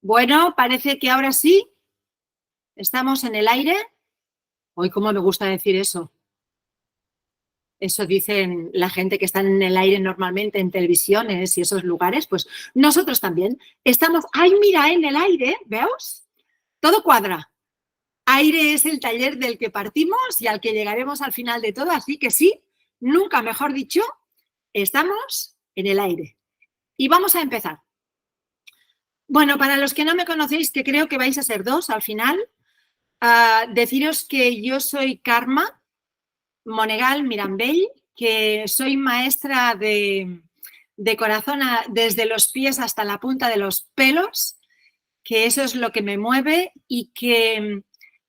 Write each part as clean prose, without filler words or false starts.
Bueno, parece que ahora sí estamos en el aire. Hoy, cómo me gusta decir eso. Eso dicen la gente que está en el aire normalmente en televisiones y esos lugares. Pues nosotros también estamos. ¡Ay, mira, en el aire! ¿Veos? Todo cuadra. Aire es el taller del que partimos y al que llegaremos al final de todo. Así que sí, nunca mejor dicho, estamos en el aire. Y vamos a empezar. Bueno, para los que no me conocéis, que creo que vais a ser dos al final, deciros que yo soy Carme Monegal Mirambell, que soy maestra de corazón desde los pies hasta la punta de los pelos, que eso es lo que me mueve y que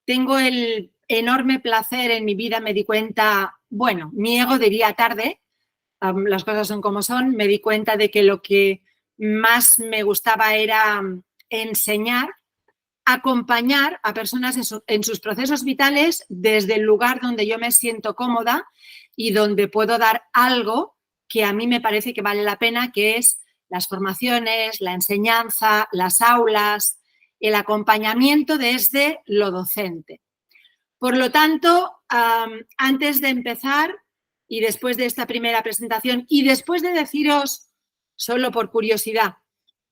tengo el enorme placer en mi vida, me di cuenta, bueno, mi ego diría tarde, las cosas son como son, me di cuenta de que lo que más me gustaba era enseñar, acompañar a personas en sus procesos vitales desde el lugar donde yo me siento cómoda y donde puedo dar algo que a mí me parece que vale la pena, que es las formaciones, la enseñanza, las aulas, el acompañamiento desde lo docente. Por lo tanto, antes de empezar y después de esta primera presentación y después de deciros, solo por curiosidad,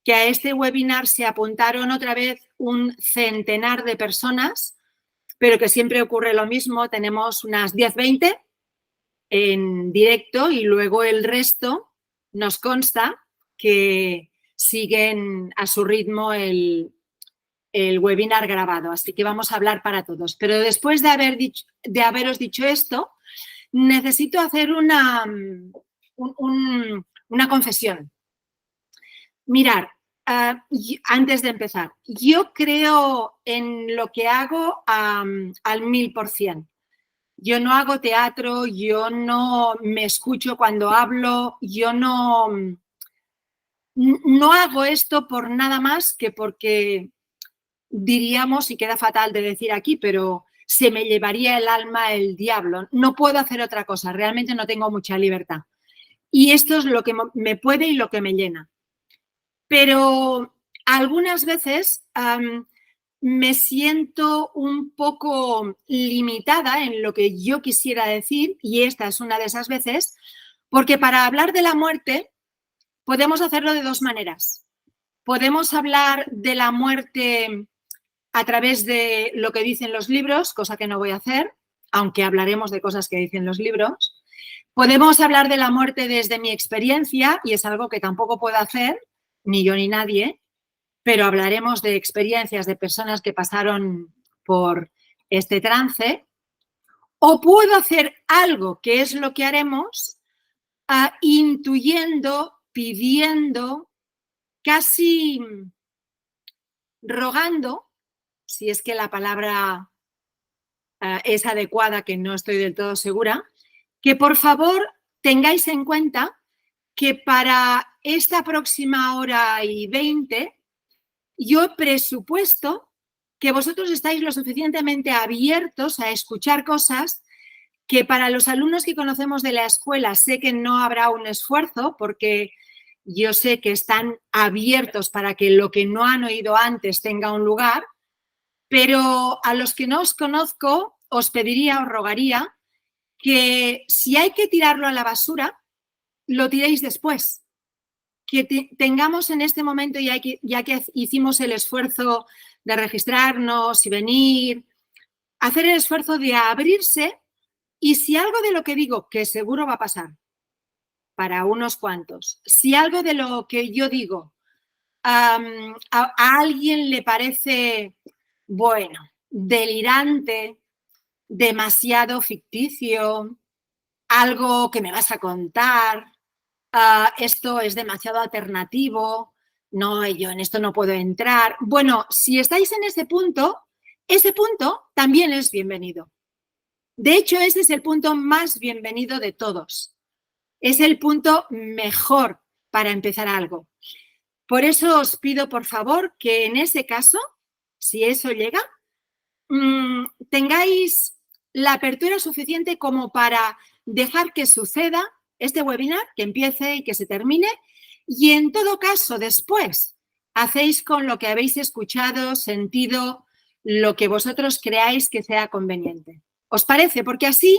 que a este webinar se apuntaron otra vez un centenar de personas, pero que siempre ocurre lo mismo, tenemos unas 10, 20 en directo y luego el resto nos consta que siguen a su ritmo el webinar grabado, así que vamos a hablar para todos. Pero después de haberos dicho esto, necesito hacer una confesión. Mirar, antes de empezar, yo creo en lo que hago al 1000%. Yo no hago teatro, yo no me escucho cuando hablo, yo no hago esto por nada más que porque diríamos, y queda fatal de decir aquí, pero se me llevaría el alma el diablo. No puedo hacer otra cosa, realmente no tengo mucha libertad. Y esto es lo que me puede y lo que me llena. Pero algunas veces me siento un poco limitada en lo que yo quisiera decir, y esta es una de esas veces, porque para hablar de la muerte podemos hacerlo de dos maneras. Podemos hablar de la muerte a través de lo que dicen los libros, cosa que no voy a hacer, aunque hablaremos de cosas que dicen los libros. Podemos hablar de la muerte desde mi experiencia, y es algo que tampoco puedo hacer, ni yo ni nadie, pero hablaremos de experiencias de personas que pasaron por este trance. O puedo hacer algo, que es lo que haremos, intuyendo, pidiendo, casi rogando, si es que la palabra es adecuada, que no estoy del todo segura, que por favor tengáis en cuenta que para esta próxima hora y 20 yo presupuesto que vosotros estáis lo suficientemente abiertos a escuchar cosas que para los alumnos que conocemos de la escuela sé que no habrá un esfuerzo, porque yo sé que están abiertos para que lo que no han oído antes tenga un lugar, pero a los que no os conozco os pediría, os rogaría que si hay que tirarlo a la basura, lo tiréis después. Que tengamos en este momento, ya que hicimos el esfuerzo de registrarnos y venir, hacer el esfuerzo de abrirse, y si algo de lo que digo, que seguro va a pasar para unos cuantos, si algo de lo que yo digo a alguien le parece, bueno, delirante, demasiado ficticio, algo que me vas a contar, esto es demasiado alternativo, no, yo en esto no puedo entrar. Bueno, si estáis en ese punto también es bienvenido. De hecho, ese es el punto más bienvenido de todos. Es el punto mejor para empezar algo. Por eso os pido, por favor, que en ese caso, si eso llega, tengáis la apertura suficiente como para dejar que suceda este webinar, que empiece y que se termine, y en todo caso, después, hacéis con lo que habéis escuchado, sentido, lo que vosotros creáis que sea conveniente. ¿Os parece? Porque así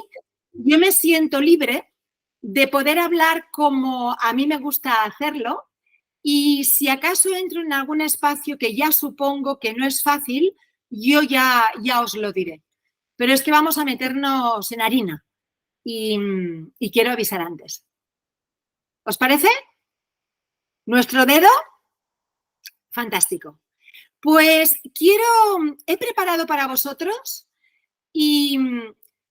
yo me siento libre de poder hablar como a mí me gusta hacerlo y si acaso entro en algún espacio que ya supongo que no es fácil, yo ya os lo diré. Pero es que vamos a meternos en harina y quiero avisar antes. ¿Os parece? ¿Nuestro dedo? Fantástico. Pues he preparado para vosotros y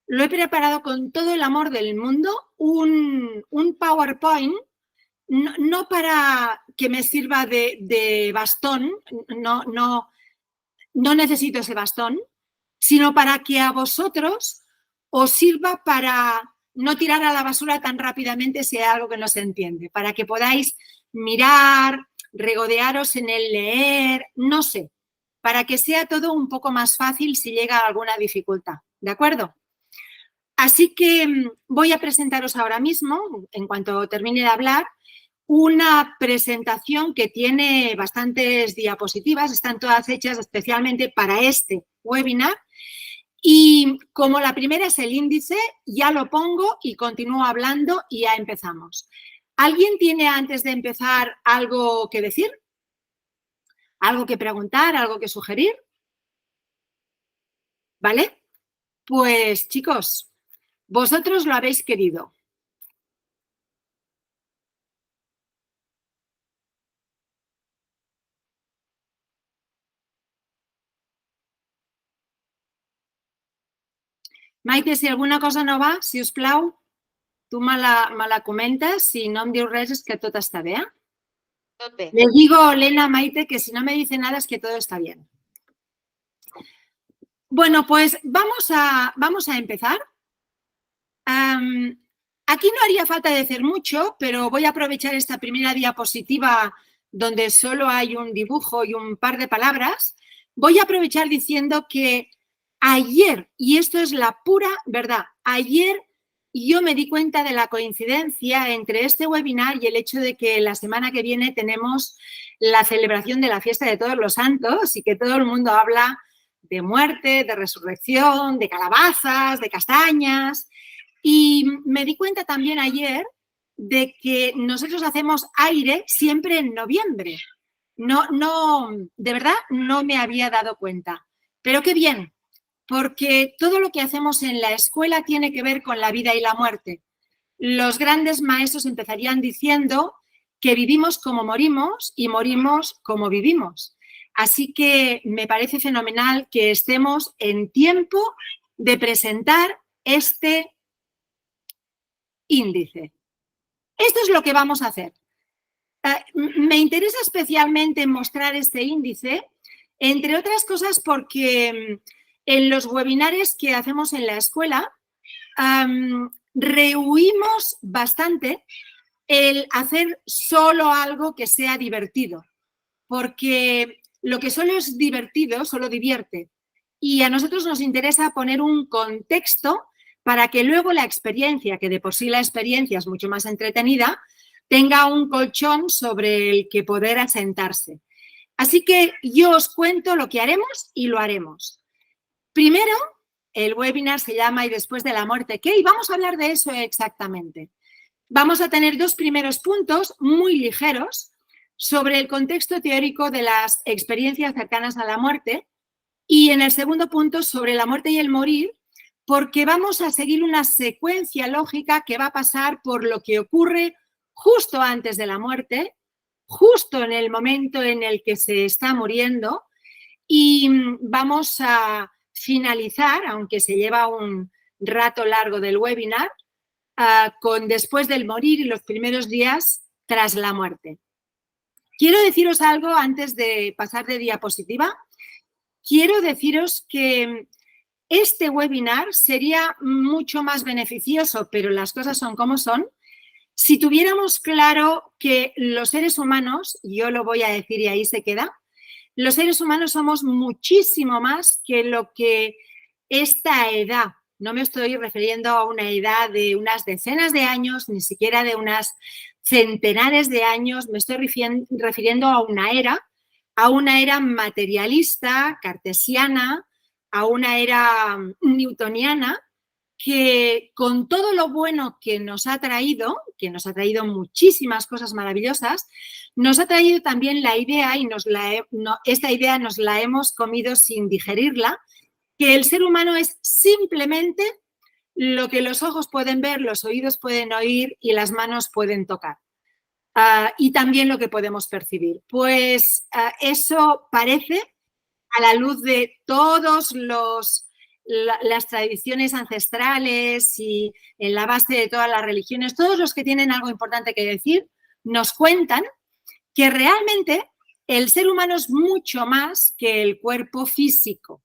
lo he preparado con todo el amor del mundo, un PowerPoint, no para que me sirva de bastón, no necesito ese bastón, sino para que a vosotros os sirva para no tirar a la basura tan rápidamente si hay algo que no se entiende, para que podáis mirar, regodearos en el leer, no sé, para que sea todo un poco más fácil si llega alguna dificultad, ¿de acuerdo? Así que voy a presentaros ahora mismo, en cuanto termine de hablar, una presentación que tiene bastantes diapositivas, están todas hechas especialmente para este webinar y como la primera es el índice, ya lo pongo y continúo hablando y ya empezamos. ¿Alguien tiene antes de empezar algo que decir? ¿Algo que preguntar? ¿Algo que sugerir? ¿Vale? Pues chicos, vosotros lo habéis querido. Maite, si alguna cosa no va, si us plau, tu me la comentes, si no em dius res és que tot està bé. Le digo a Elena, Maite, que si no me dice nada es que todo está bien. Bueno, pues vamos a empezar. Aquí no haría falta decir mucho, pero voy a aprovechar esta primera diapositiva donde solo hay un dibujo y un par de palabras. Voy a aprovechar diciendo que ayer, y esto es la pura verdad, ayer yo me di cuenta de la coincidencia entre este webinar y el hecho de que la semana que viene tenemos la celebración de la fiesta de Todos los Santos y que todo el mundo habla de muerte, de resurrección, de calabazas, de castañas. Y me di cuenta también ayer de que nosotros hacemos aire siempre en noviembre. De verdad, no me había dado cuenta. Pero qué bien, porque todo lo que hacemos en la escuela tiene que ver con la vida y la muerte. Los grandes maestros empezarían diciendo que vivimos como morimos y morimos como vivimos. Así que me parece fenomenal que estemos en tiempo de presentar este índice. Esto es lo que vamos a hacer. Me interesa especialmente mostrar este índice, entre otras cosas porque en los webinares que hacemos en la escuela rehuimos bastante el hacer solo algo que sea divertido, porque lo que solo es divertido solo divierte y a nosotros nos interesa poner un contexto para que luego la experiencia, que de por sí la experiencia es mucho más entretenida, tenga un colchón sobre el que poder asentarse. Así que yo os cuento lo que haremos y lo haremos. Primero, el webinar se llama ¿Y después de la muerte qué? Y vamos a hablar de eso exactamente. Vamos a tener dos primeros puntos muy ligeros sobre el contexto teórico de las experiencias cercanas a la muerte y en el segundo punto sobre la muerte y el morir, porque vamos a seguir una secuencia lógica que va a pasar por lo que ocurre justo antes de la muerte, justo en el momento en el que se está muriendo y vamos a finalizar, aunque se lleva un rato largo del webinar, con después del morir y los primeros días tras la muerte. Quiero deciros algo antes de pasar de diapositiva. Quiero deciros que este webinar sería mucho más beneficioso, pero las cosas son como son, si tuviéramos claro que los seres humanos, yo lo voy a decir y ahí se queda, los seres humanos somos muchísimo más que lo que esta edad, no me estoy refiriendo a una edad de unas decenas de años, ni siquiera de unas centenares de años, me estoy refiriendo a una era a una era materialista, cartesiana, a una era newtoniana, que con todo lo bueno que nos ha traído muchísimas cosas maravillosas, nos ha traído también la idea, y esta idea nos la hemos comido sin digerirla, que el ser humano es simplemente lo que los ojos pueden ver, los oídos pueden oír y las manos pueden tocar. Y también lo que podemos percibir. Pues eso parece, a la luz de todos las tradiciones ancestrales y en la base de todas las religiones, todos los que tienen algo importante que decir, nos cuentan que realmente el ser humano es mucho más que el cuerpo físico.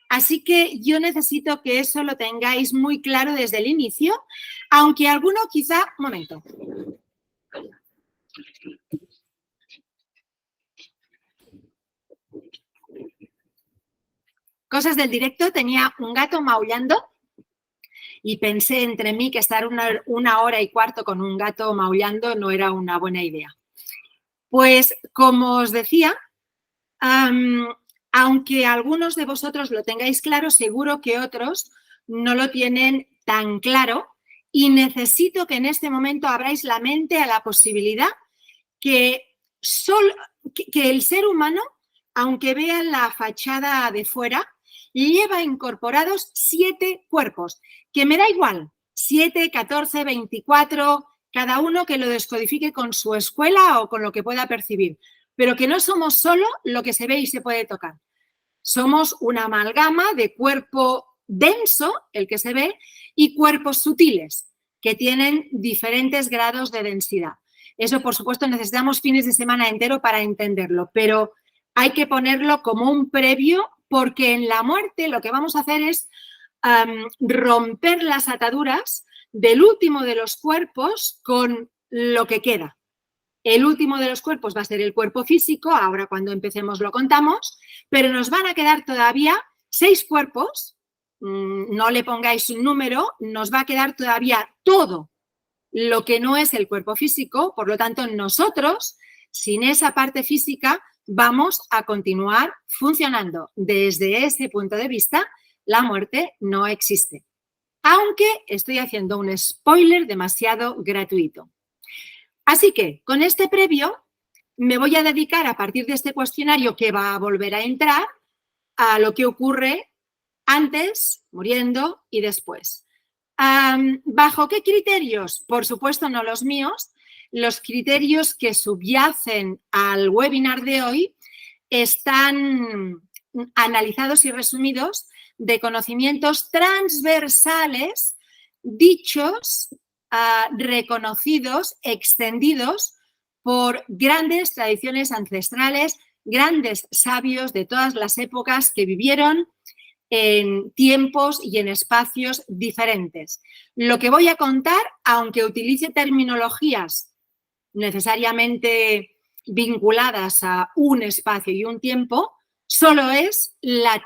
Así que yo necesito que eso lo tengáis muy claro desde el inicio, aunque alguno quizá... Un momento. Cosas del directo, tenía un gato maullando y pensé entre mí que estar una hora y cuarto con un gato maullando no era una buena idea. Pues como os decía, aunque algunos de vosotros lo tengáis claro, seguro que otros no lo tienen tan claro y necesito que en este momento abráis la mente a la posibilidad que el ser humano, aunque vea la fachada de fuera, lleva incorporados 7 cuerpos, que me da igual, 7, 14, 24, cada uno que lo descodifique con su escuela o con lo que pueda percibir, pero que no somos solo lo que se ve y se puede tocar. Somos una amalgama de cuerpo denso, el que se ve, y cuerpos sutiles, que tienen diferentes grados de densidad. Eso, por supuesto, necesitamos fines de semana entero para entenderlo, pero hay que ponerlo como un previo porque en la muerte lo que vamos a hacer es romper las ataduras del último de los cuerpos con lo que queda. El último de los cuerpos va a ser el cuerpo físico, ahora cuando empecemos lo contamos, pero nos van a quedar todavía 6 cuerpos, no le pongáis un número, nos va a quedar todavía todo lo que no es el cuerpo físico, por lo tanto nosotros, sin esa parte física, vamos a continuar funcionando. Desde ese punto de vista, la muerte no existe. Aunque estoy haciendo un spoiler demasiado gratuito. Así que, con este previo, me voy a dedicar a partir de este cuestionario que va a volver a entrar a lo que ocurre antes, muriendo y después. ¿Bajo qué criterios? Por supuesto, no los míos. Los criterios que subyacen al webinar de hoy están analizados y resumidos de conocimientos transversales, dichos, reconocidos, extendidos por grandes tradiciones ancestrales, grandes sabios de todas las épocas que vivieron en tiempos y en espacios diferentes. Lo que voy a contar, aunque utilice terminologías necesariamente vinculadas a un espacio y un tiempo, solo es la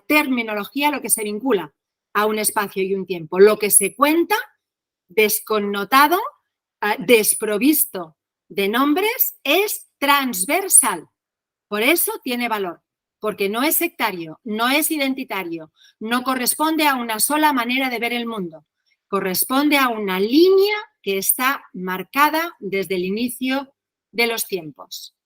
terminología lo que se vincula a un espacio y un tiempo. Lo que se cuenta, desconnotado, desprovisto de nombres, es transversal. Por eso tiene valor. Porque no es sectario, no es identitario, no corresponde a una sola manera de ver el mundo, corresponde a una línea que está marcada desde el inicio de los tiempos.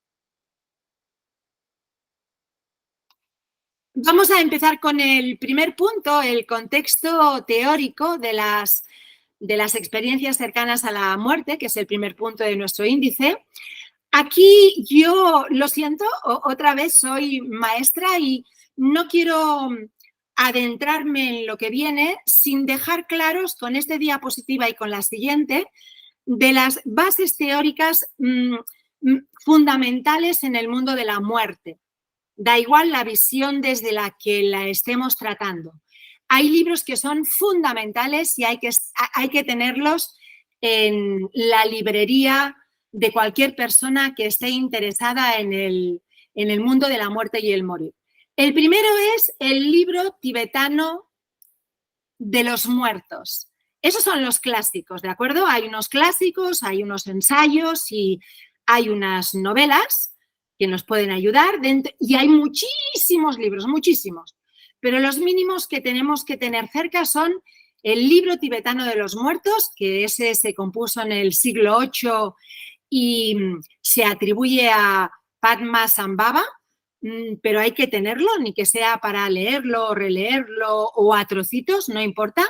Vamos a empezar con el primer punto, el contexto teórico de las experiencias cercanas a la muerte, que es el primer punto de nuestro índice. Aquí yo, lo siento, otra vez soy maestra y no quiero adentrarme en lo que viene sin dejar claros con esta diapositiva y con la siguiente de las bases teóricas fundamentales en el mundo de la muerte. Da igual la visión desde la que la estemos tratando. Hay libros que son fundamentales y hay que tenerlos en la librería de cualquier persona que esté interesada en el mundo de la muerte y el morir. El primero es el libro tibetano de los muertos. Esos son los clásicos, ¿de acuerdo? Hay unos clásicos, hay unos ensayos y hay unas novelas que nos pueden ayudar y hay muchísimos libros, muchísimos, pero los mínimos que tenemos que tener cerca son el libro tibetano de los muertos, que ese se compuso en el siglo VIII y se atribuye a Padmasambhava, pero hay que tenerlo, ni que sea para leerlo o releerlo o a trocitos, no importa.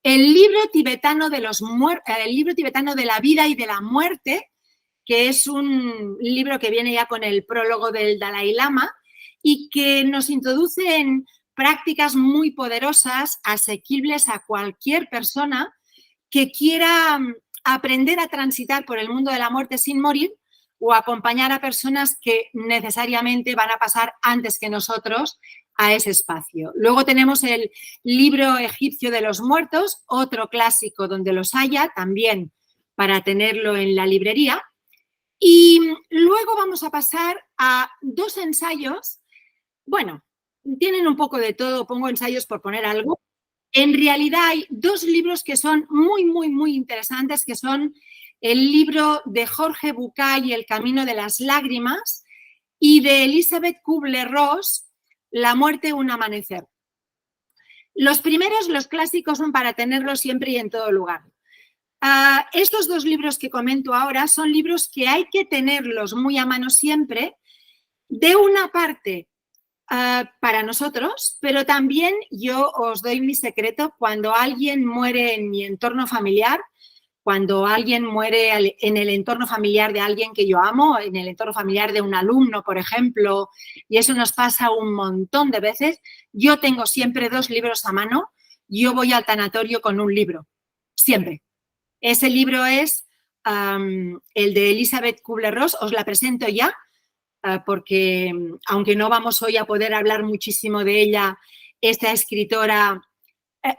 El libro tibetano de el libro tibetano de la vida y de la muerte, que es un libro que viene ya con el prólogo del Dalai Lama y que nos introduce en prácticas muy poderosas, asequibles a cualquier persona que quiera aprender a transitar por el mundo de la muerte sin morir o acompañar a personas que necesariamente van a pasar antes que nosotros a ese espacio. Luego tenemos el libro egipcio de los muertos, otro clásico donde los haya, también para tenerlo en la librería. Y luego vamos a pasar a dos ensayos. Bueno, tienen un poco de todo, pongo ensayos por poner algo. En realidad hay dos libros que son muy, muy, muy interesantes, que son el libro de Jorge Bucay, El camino de las lágrimas, y de Elizabeth Kubler-Ross, La muerte, un amanecer. Los primeros, los clásicos, son para tenerlos siempre y en todo lugar. Estos dos libros que comento ahora son libros que hay que tenerlos muy a mano siempre, de una parte para nosotros, pero también yo os doy mi secreto: cuando alguien muere en mi entorno familiar, cuando alguien muere en el entorno familiar de alguien que yo amo, en el entorno familiar de un alumno, por ejemplo, y eso nos pasa un montón de veces, yo tengo siempre dos libros a mano. Yo voy al tanatorio con un libro, siempre. Ese libro es el de Elizabeth Kubler-Ross, os la presento ya, porque aunque no vamos hoy a poder hablar muchísimo de ella, esta escritora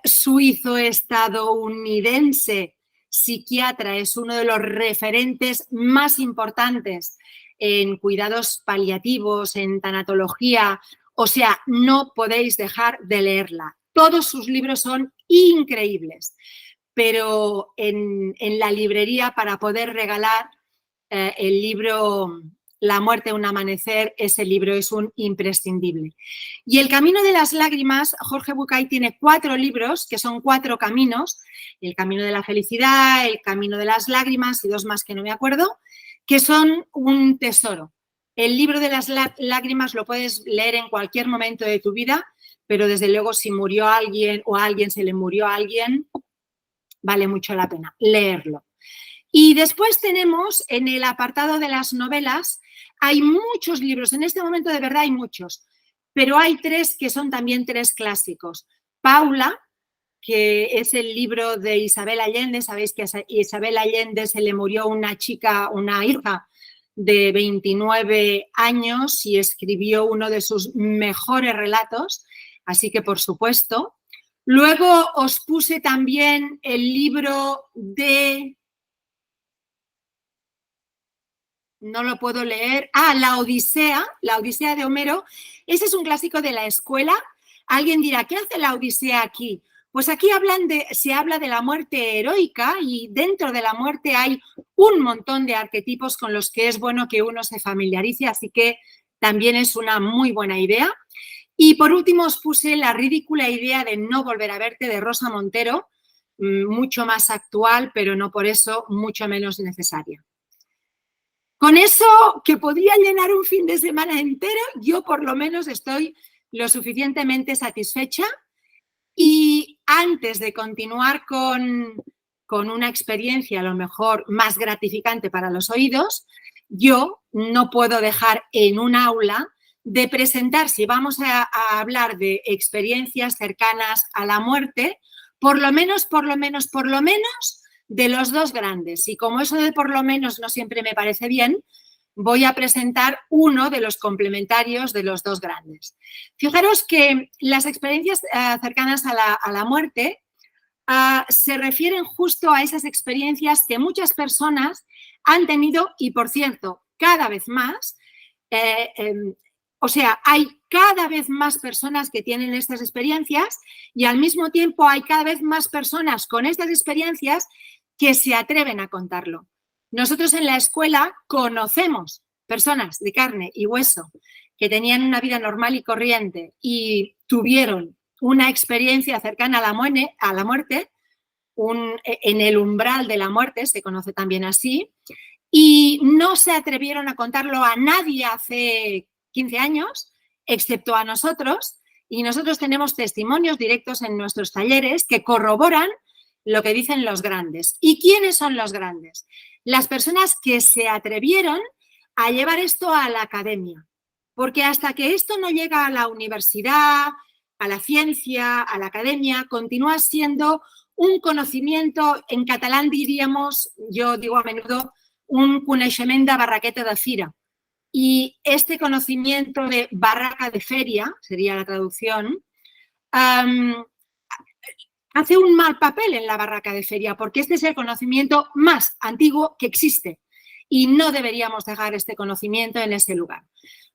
suizo-estadounidense, psiquiatra, es uno de los referentes más importantes en cuidados paliativos, en tanatología, o sea, no podéis dejar de leerla. Todos sus libros son increíbles, pero en la librería, para poder regalar el libro La muerte, un amanecer, ese libro es un imprescindible. Y El camino de las lágrimas, Jorge Bucay tiene 4 libros, que son 4 caminos: El camino de la felicidad, El camino de las lágrimas y 2 más que no me acuerdo, que son un tesoro. El libro de las lágrimas lo puedes leer en cualquier momento de tu vida, pero desde luego si murió alguien o a alguien se le murió a alguien, vale mucho la pena leerlo. Y después tenemos, en el apartado de las novelas, hay muchos libros. En este momento de verdad hay muchos, pero hay 3 que son también 3 clásicos. Paula, que es el libro de Isabel Allende. Sabéis que a Isabel Allende se le murió una chica, una hija de 29 años y escribió uno de sus mejores relatos, así que por supuesto. Luego os puse también el libro de... no lo puedo leer. La Odisea de Homero. Ese es un clásico de la escuela. Alguien dirá, ¿qué hace la Odisea aquí? Pues aquí se habla de la muerte heroica, y dentro de la muerte hay un montón de arquetipos con los que es bueno que uno se familiarice, así que también es una muy buena idea. Y por último os puse La ridícula idea de no volver a verte, de Rosa Montero, mucho más actual, pero no por eso mucho menos necesaria. Con eso, que podría llenar un fin de semana entero, yo por lo menos estoy lo suficientemente satisfecha. Y antes de continuar con una experiencia a lo mejor más gratificante para los oídos, yo no puedo dejar en un aula de presentar, si vamos a hablar de experiencias cercanas a la muerte, por lo menos de los 2 grandes. Y como eso de por lo menos no siempre me parece bien, voy a presentar uno de los complementarios de los 2 grandes. Fijaros que las experiencias cercanas a la muerte se refieren justo a esas experiencias que muchas personas han tenido y, por cierto, cada vez más, o sea, hay cada vez más personas que tienen estas experiencias y al mismo tiempo hay cada vez más personas con estas experiencias que se atreven a contarlo. Nosotros en la escuela conocemos personas de carne y hueso que tenían una vida normal y corriente y tuvieron una experiencia cercana a la muerte, en el umbral de la muerte, se conoce también así, y no se atrevieron a contarlo a nadie hace 15 años, excepto a nosotros, y nosotros tenemos testimonios directos en nuestros talleres que corroboran lo que dicen los grandes. ¿Y quiénes son los grandes? Las personas que se atrevieron a llevar esto a la academia, porque hasta que esto no llega a la universidad, a la ciencia, a la academia, continúa siendo un conocimiento, en catalán diríamos, yo digo a menudo, un coneixement de barraqueta de fira. Y este conocimiento de barraca de feria, sería la traducción, hace un mal papel en la barraca de feria, porque este es el conocimiento más antiguo que existe y no deberíamos dejar este conocimiento en ese lugar.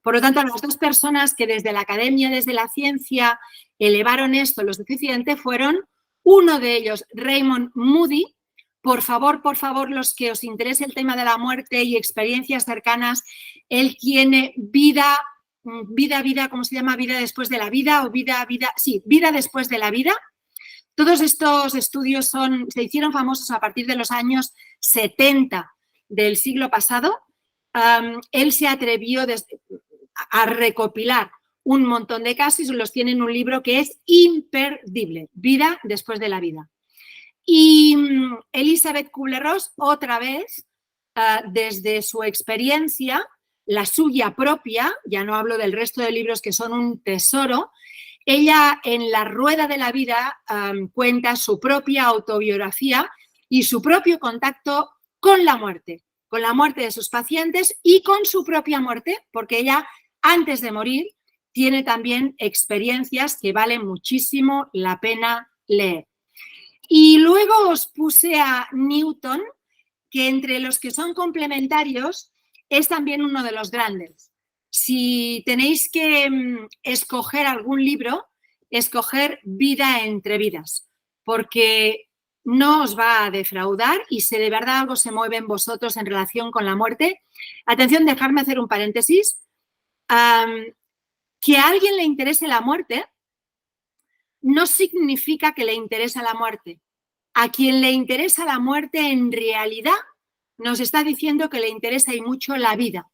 Por lo tanto, las dos personas que desde la academia, desde la ciencia, elevaron esto lo suficiente fueron, uno de ellos, Raymond Moody. Por favor, los que os interese el tema de la muerte y experiencias cercanas, él tiene vida, ¿cómo se llama? Vida después de la vida o vida después de la vida. Todos estos estudios se hicieron famosos a partir de los años 70 del siglo pasado. Él se atrevió a recopilar un montón de casos y los tiene en un libro que es imperdible, Vida después de la vida. Y Elizabeth Kubler-Ross, otra vez, desde su experiencia, la suya propia, ya no hablo del resto de libros que son un tesoro, ella en La Rueda de la Vida cuenta su propia autobiografía y su propio contacto con la muerte de sus pacientes y con su propia muerte, porque ella, antes de morir, tiene también experiencias que valen muchísimo la pena leer. Y luego os puse a Newton, que entre los que son complementarios es también uno de los grandes. Si tenéis que escoger algún libro, escoger Vida entre vidas, porque no os va a defraudar y si de verdad algo se mueve en vosotros en relación con la muerte. Atención, dejadme hacer un paréntesis. Que a alguien le interese la muerte no significa que le interesa la muerte. A quien le interesa la muerte en realidad nos está diciendo que le interesa y mucho la vida,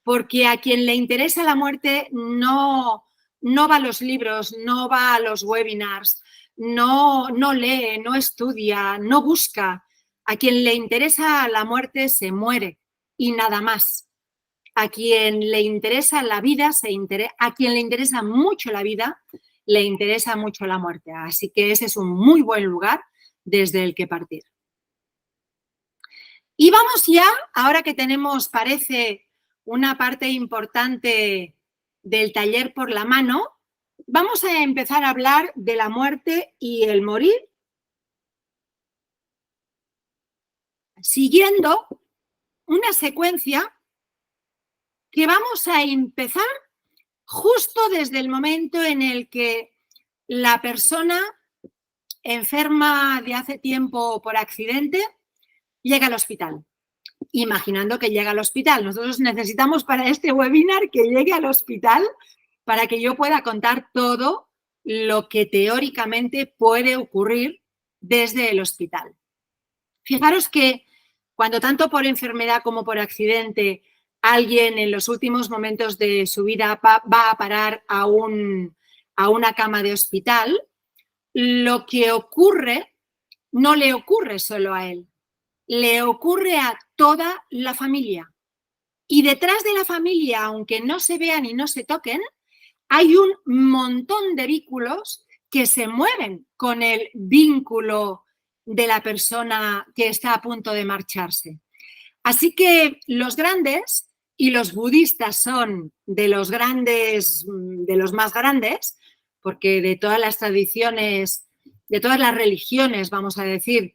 porque a quien le interesa la muerte no va a los libros, no va a los webinars, no lee, no estudia, no busca. A quien le interesa la muerte se muere y nada más. A quien le interesa la vida, a quien le interesa mucho la vida, le interesa mucho la muerte. Así que ese es un muy buen lugar desde el que partir. Y vamos ya, ahora que tenemos, parece, una parte importante del taller por la mano, vamos a empezar a hablar de la muerte y el morir, siguiendo una secuencia que vamos a empezar justo desde el momento en el que la persona enferma de hace tiempo por accidente llega al hospital. Imaginando que llega al hospital. Nosotros necesitamos para este webinar que llegue al hospital para que yo pueda contar todo lo que teóricamente puede ocurrir desde el hospital. Fijaros que cuando tanto por enfermedad como por accidente alguien en los últimos momentos de su vida va a parar a una cama de hospital, lo que ocurre no le ocurre solo a él, le ocurre a toda la familia. Y detrás de la familia, aunque no se vean y no se toquen, hay un montón de vínculos que se mueven con el vínculo de la persona que está a punto de marcharse. Así que los grandes, y los budistas son de los grandes, de los más grandes, porque de todas las tradiciones, de todas las religiones, vamos a decir,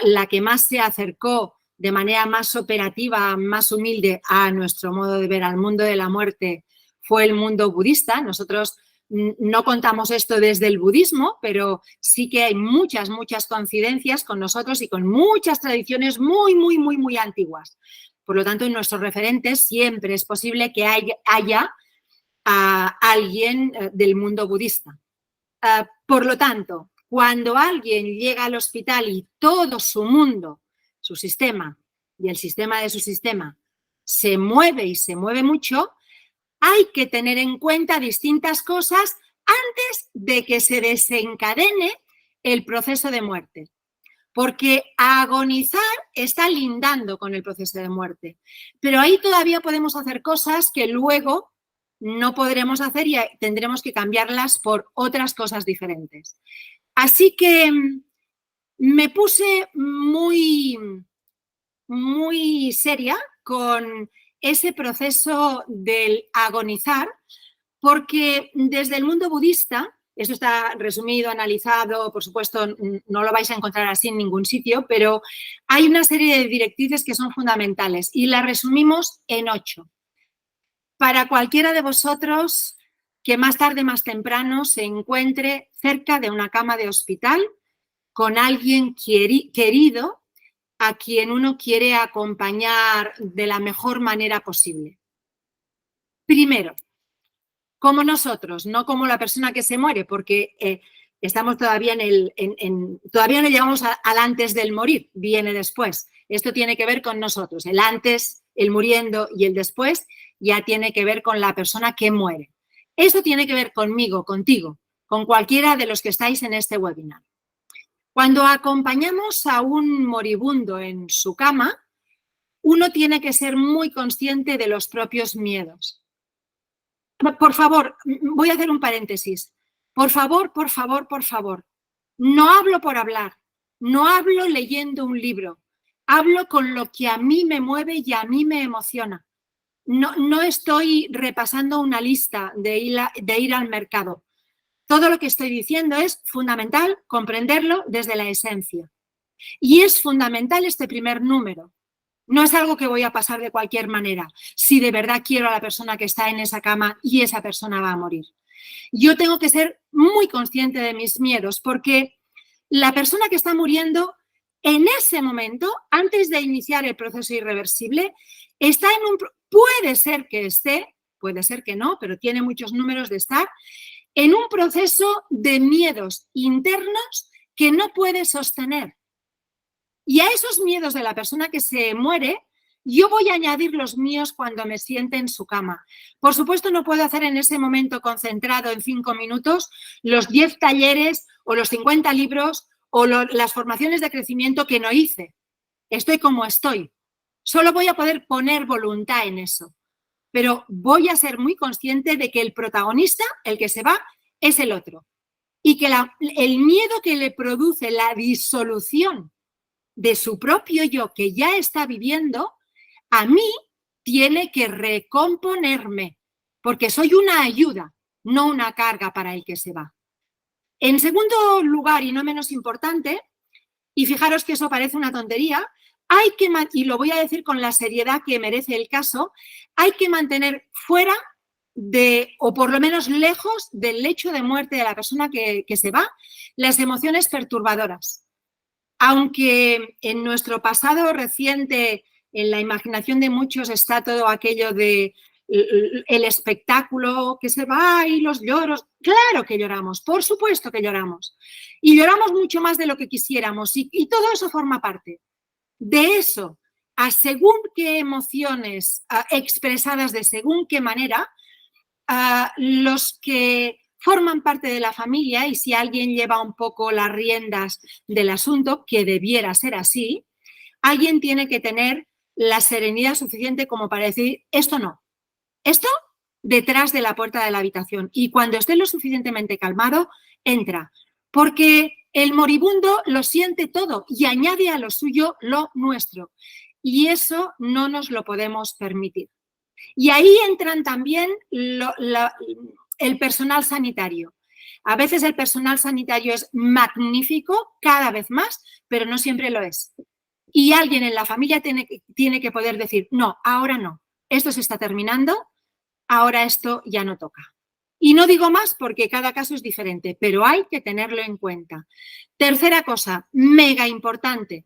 la que más se acercó de manera más operativa, más humilde a nuestro modo de ver al mundo de la muerte fue el mundo budista. Nosotros no contamos esto desde el budismo, pero sí que hay muchas coincidencias con nosotros y con muchas tradiciones muy antiguas. Por lo tanto, en nuestros referentes siempre es posible que haya a alguien del mundo budista. Por lo tanto, cuando alguien llega al hospital y todo su mundo, su sistema y el sistema de su sistema se mueve y se mueve mucho, hay que tener en cuenta distintas cosas antes de que se desencadene el proceso de muerte. Porque agonizar está lindando con el proceso de muerte. Pero ahí todavía podemos hacer cosas que luego no podremos hacer y tendremos que cambiarlas por otras cosas diferentes. Así que me puse muy seria con ese proceso del agonizar, porque desde el mundo budista, esto está resumido, analizado, por supuesto no lo vais a encontrar así en ningún sitio, pero hay una serie de directrices que son fundamentales y las resumimos en 8. Para cualquiera de vosotros que más tarde, más temprano, se encuentre cerca de una cama de hospital con alguien querido a quien uno quiere acompañar de la mejor manera posible. Primero, como nosotros, no como la persona que se muere, porque estamos todavía todavía no llegamos al antes del morir, viene después. Esto tiene que ver con nosotros, el antes, el muriendo y el después ya tiene que ver con la persona que muere. Eso tiene que ver conmigo, contigo, con cualquiera de los que estáis en este webinar. Cuando acompañamos a un moribundo en su cama, uno tiene que ser muy consciente de los propios miedos. Por favor, voy a hacer un paréntesis. Por favor, por favor, por favor. No hablo por hablar, no hablo leyendo un libro, hablo con lo que a mí me mueve y a mí me emociona. No estoy repasando una lista de ir al mercado. Todo lo que estoy diciendo es fundamental comprenderlo desde la esencia. Y es fundamental este primer número. No es algo que voy a pasar de cualquier manera, si de verdad quiero a la persona que está en esa cama y esa persona va a morir. Yo tengo que ser muy consciente de mis miedos porque la persona que está muriendo en ese momento, antes de iniciar el proceso irreversible, está en un... Puede ser que esté, puede ser que no, pero tiene muchos números de estar en un proceso de miedos internos que no puede sostener. Y a esos miedos de la persona que se muere, yo voy a añadir los míos cuando me siente en su cama. Por supuesto, no puedo hacer en ese momento concentrado en 5 minutos los 10 talleres o los 50 libros o las formaciones de crecimiento que no hice. Estoy como estoy. Solo voy a poder poner voluntad en eso. Pero voy a ser muy consciente de que el protagonista, el que se va, es el otro. Y que el miedo que le produce la disolución de su propio yo que ya está viviendo, a mí tiene que recomponerme, porque soy una ayuda, no una carga para el que se va. En segundo lugar, y no menos importante, y fijaros que eso parece una tontería, y lo voy a decir con la seriedad que merece el caso, hay que mantener fuera o por lo menos lejos del lecho de muerte de la persona que se va, las emociones perturbadoras. Aunque en nuestro pasado reciente, en la imaginación de muchos está todo aquello de el espectáculo que se va y los lloros. Claro que lloramos, por supuesto que lloramos. Y lloramos mucho más de lo que quisiéramos y todo eso forma parte. De eso, a según qué emociones expresadas de según qué manera, los que forman parte de la familia y si alguien lleva un poco las riendas del asunto, que debiera ser así, alguien tiene que tener la serenidad suficiente como para decir, esto no, esto detrás de la puerta de la habitación. Y cuando esté lo suficientemente calmado, entra. Porque el moribundo lo siente todo y añade a lo suyo lo nuestro. Y eso no nos lo podemos permitir. Y ahí entran también el personal sanitario. A veces el personal sanitario es magnífico, cada vez más, pero no siempre lo es. Y alguien en la familia tiene que poder decir, no, ahora no, esto se está terminando, ahora esto ya no toca. Y no digo más porque cada caso es diferente, pero hay que tenerlo en cuenta. Tercera cosa, mega importante.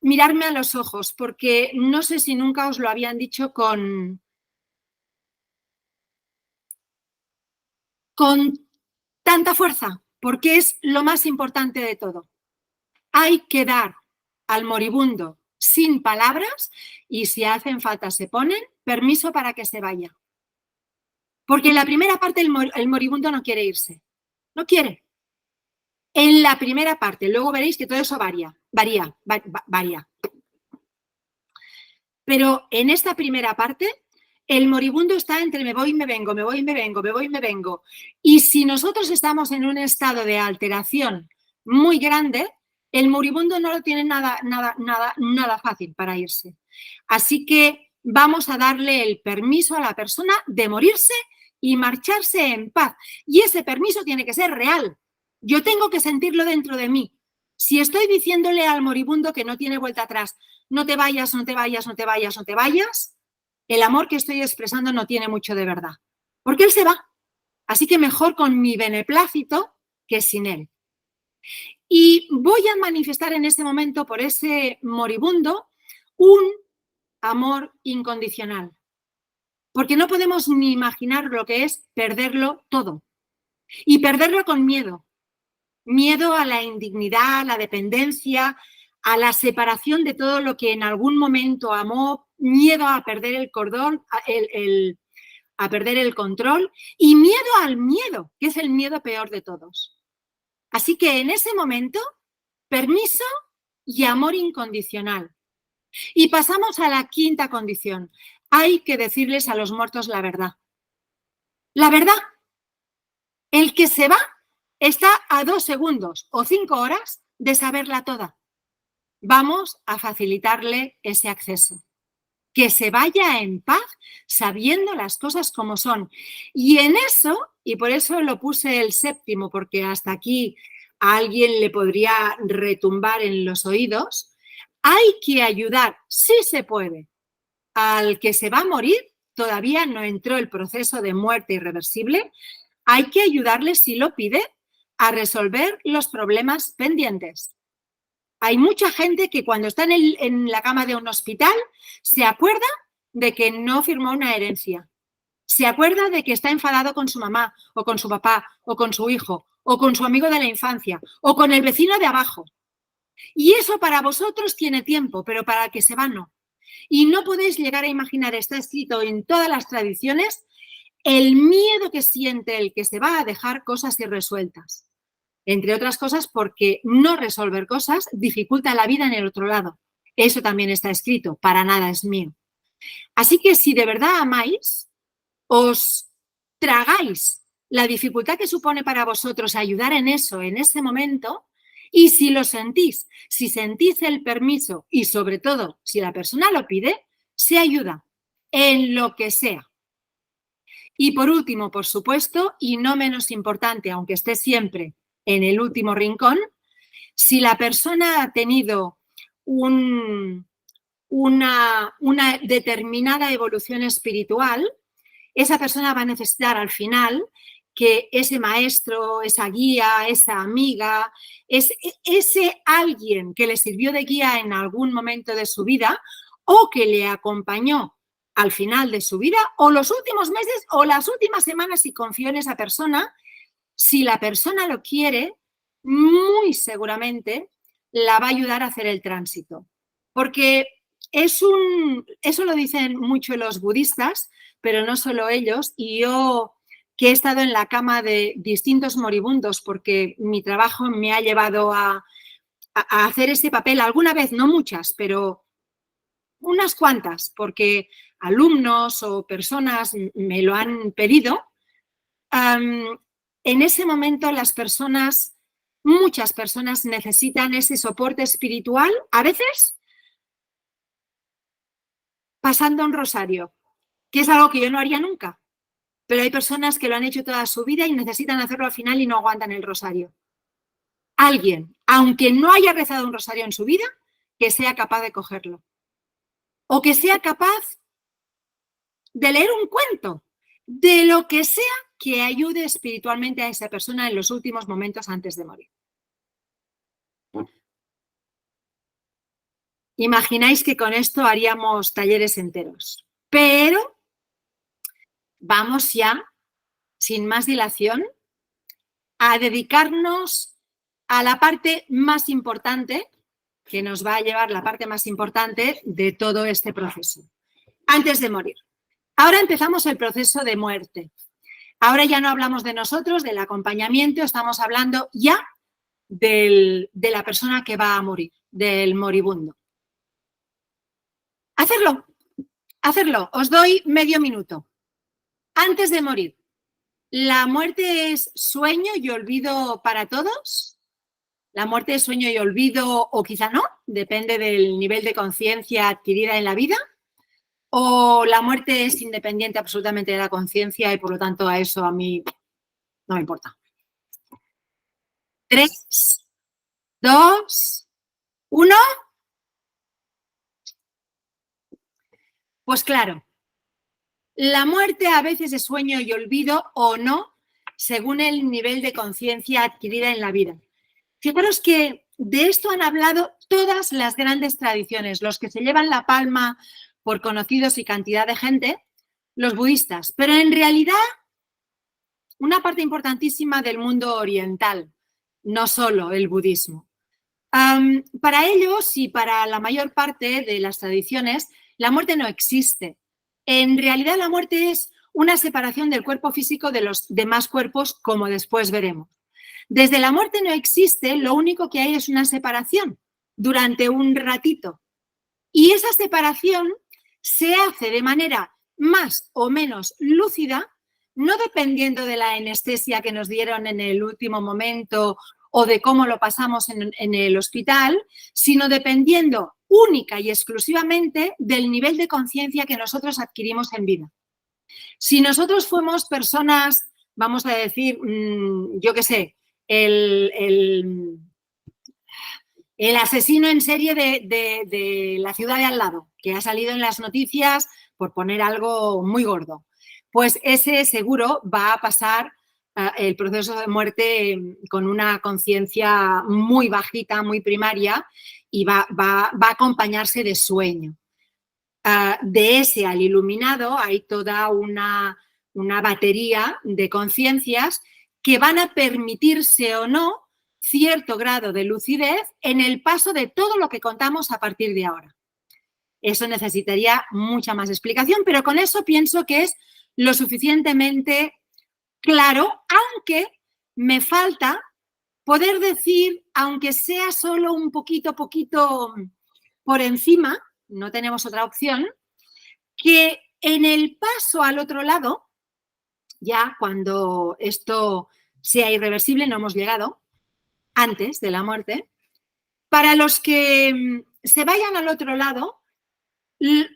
mirarme a los ojos, porque no sé si nunca os lo habían dicho con tanta fuerza, porque es lo más importante de todo. Hay que dar al moribundo sin palabras y si hacen falta se ponen permiso para que se vaya. Porque en la primera parte el moribundo no quiere irse, no quiere. En la primera parte, luego veréis que todo eso varía. Pero en esta primera parte, el moribundo está entre me voy y me vengo, me voy y me vengo, me voy y me vengo. Y si nosotros estamos en un estado de alteración muy grande, el moribundo no lo tiene nada fácil para irse. Así que vamos a darle el permiso a la persona de morirse y marcharse en paz. Y ese permiso tiene que ser real. Yo tengo que sentirlo dentro de mí. Si estoy diciéndole al moribundo que no tiene vuelta atrás, no te vayas, no te vayas, no te vayas, no te vayas, el amor que estoy expresando no tiene mucho de verdad. Porque él se va. Así que mejor con mi beneplácito que sin él. Y voy a manifestar en este momento por ese moribundo un amor incondicional. Porque no podemos ni imaginar lo que es perderlo todo. Y perderlo con miedo. Miedo a la indignidad, a la dependencia, a la separación de todo lo que en algún momento amó, miedo a perder el cordón, a perder el control y miedo al miedo, que es el miedo peor de todos. Así que en ese momento, permiso y amor incondicional. Y pasamos a la quinta condición. Hay que decirles a los muertos la verdad. La verdad. El que se va está a 2 segundos o 5 horas de saberla toda. Vamos a facilitarle ese acceso. Que se vaya en paz sabiendo las cosas como son. Y en eso, y por eso lo puse el séptimo, porque hasta aquí a alguien le podría retumbar en los oídos, hay que ayudar, si se puede, al que se va a morir, todavía no entró el proceso de muerte irreversible, hay que ayudarle, si lo pide, a resolver los problemas pendientes. Hay mucha gente que cuando está en la cama de un hospital se acuerda de que no firmó una herencia. Se acuerda de que está enfadado con su mamá o con su papá o con su hijo o con su amigo de la infancia o con el vecino de abajo. Y eso para vosotros tiene tiempo, pero para el que se va no. Y no podéis llegar a imaginar, está escrito en todas las tradiciones, el miedo que siente el que se va a dejar cosas irresueltas. Entre otras cosas porque no resolver cosas dificulta la vida en el otro lado. Eso también está escrito, para nada es mío. Así que si de verdad amáis, os tragáis la dificultad que supone para vosotros ayudar en eso, en ese momento, y si lo sentís, si sentís el permiso y sobre todo si la persona lo pide, se ayuda en lo que sea. Y por último, por supuesto, y no menos importante, aunque esté siempre en el último rincón, si la persona ha tenido una determinada evolución espiritual, esa persona va a necesitar al final que ese maestro, esa guía, esa amiga, ese alguien que le sirvió de guía en algún momento de su vida o que le acompañó al final de su vida o los últimos meses o las últimas semanas si confío en esa persona, si la persona lo quiere, muy seguramente la va a ayudar a hacer el tránsito. Porque eso lo dicen mucho los budistas, pero no solo ellos. Y yo, que he estado en la cama de distintos moribundos, porque mi trabajo me ha llevado a hacer ese papel alguna vez, no muchas, pero unas cuantas, porque alumnos o personas me lo han pedido. En ese momento las personas, muchas personas necesitan ese soporte espiritual, a veces pasando un rosario, que es algo que yo no haría nunca, pero hay personas que lo han hecho toda su vida y necesitan hacerlo al final y no aguantan el rosario. Alguien, aunque no haya rezado un rosario en su vida, que sea capaz de cogerlo. O que sea capaz de leer un cuento, de lo que sea que ayude espiritualmente a esa persona en los últimos momentos antes de morir. Imagináis que con esto haríamos talleres enteros, pero vamos ya, sin más dilación, a dedicarnos a la parte más importante, que nos va a llevar la parte más importante de todo este proceso, antes de morir. Ahora empezamos el proceso de muerte. Ahora ya no hablamos de nosotros, del acompañamiento, estamos hablando ya de la persona que va a morir, del moribundo. Hacerlo. Os doy medio minuto. Antes de morir, ¿la muerte es sueño y olvido para todos? ¿La muerte es sueño y olvido o quizá no? Depende del nivel de conciencia adquirida en la vida. ¿O la muerte es independiente absolutamente de la conciencia y por lo tanto a eso a mí no me importa? 3, 2, 1. Pues claro, la muerte a veces es sueño y olvido o no, según el nivel de conciencia adquirida en la vida. Fijaros que de esto han hablado todas las grandes tradiciones, los que se llevan la palma por conocidos y cantidad de gente, los budistas, pero en realidad una parte importantísima del mundo oriental, no solo el budismo. Para ellos y para la mayor parte de las tradiciones, la muerte no existe. En realidad la muerte es una separación del cuerpo físico de los demás cuerpos, como después veremos. Desde la muerte no existe, lo único que hay es una separación durante un ratito. Y esa separación se hace de manera más o menos lúcida, no dependiendo de la anestesia que nos dieron en el último momento o de cómo lo pasamos en el hospital, sino dependiendo única y exclusivamente del nivel de conciencia que nosotros adquirimos en vida. Si nosotros fuimos personas, vamos a decir, yo qué sé, el asesino en serie de la ciudad de al lado, que ha salido en las noticias por poner algo muy gordo, pues ese seguro va a pasar el proceso de muerte con una conciencia muy bajita, muy primaria, y va a acompañarse de sueño. De ese al iluminado hay toda una batería de conciencias que van a permitirse o no cierto grado de lucidez en el paso de todo lo que contamos a partir de ahora. Eso necesitaría mucha más explicación, pero con eso pienso que es lo suficientemente claro, aunque me falta poder decir, aunque sea solo un poquito por encima, no tenemos otra opción, que en el paso al otro lado, ya cuando esto sea irreversible, no hemos llegado, antes de la muerte, para los que se vayan al otro lado,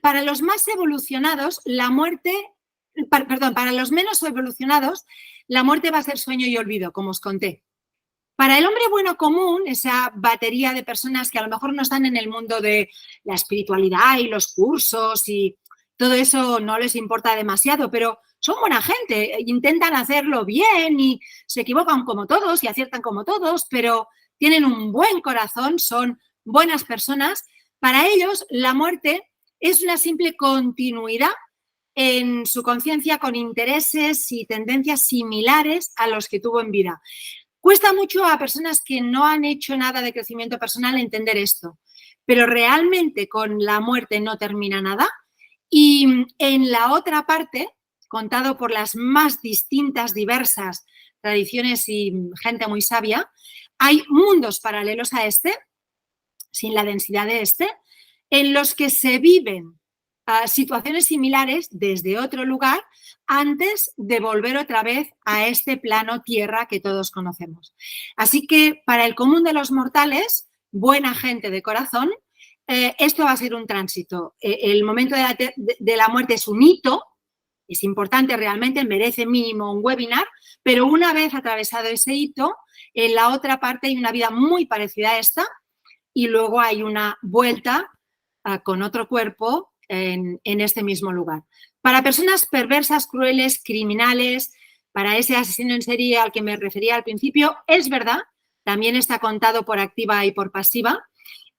para los más evolucionados, la muerte, para los menos evolucionados, la muerte va a ser sueño y olvido, como os conté. Para el hombre bueno común, esa batería de personas que a lo mejor no están en el mundo de la espiritualidad y los cursos y todo eso no les importa demasiado, pero son buena gente, intentan hacerlo bien y se equivocan como todos y aciertan como todos, pero tienen un buen corazón, son buenas personas. Para ellos, la muerte es una simple continuidad en su conciencia con intereses y tendencias similares a los que tuvo en vida. Cuesta mucho a personas que no han hecho nada de crecimiento personal entender esto, pero realmente con la muerte no termina nada. Y en la otra parte, contado por las más distintas, diversas tradiciones y gente muy sabia, hay mundos paralelos a este, sin la densidad de este, en los que se viven situaciones similares desde otro lugar antes de volver otra vez a este plano tierra que todos conocemos. Así que para el común de los mortales, buena gente de corazón, esto va a ser un tránsito. El momento de la muerte es un hito, es importante realmente, merece mínimo un webinar, pero una vez atravesado ese hito, en la otra parte hay una vida muy parecida a esta y luego hay una vuelta con otro cuerpo en este mismo lugar. Para personas perversas, crueles, criminales, para ese asesino en serie al que me refería al principio, es verdad, también está contado por activa y por pasiva,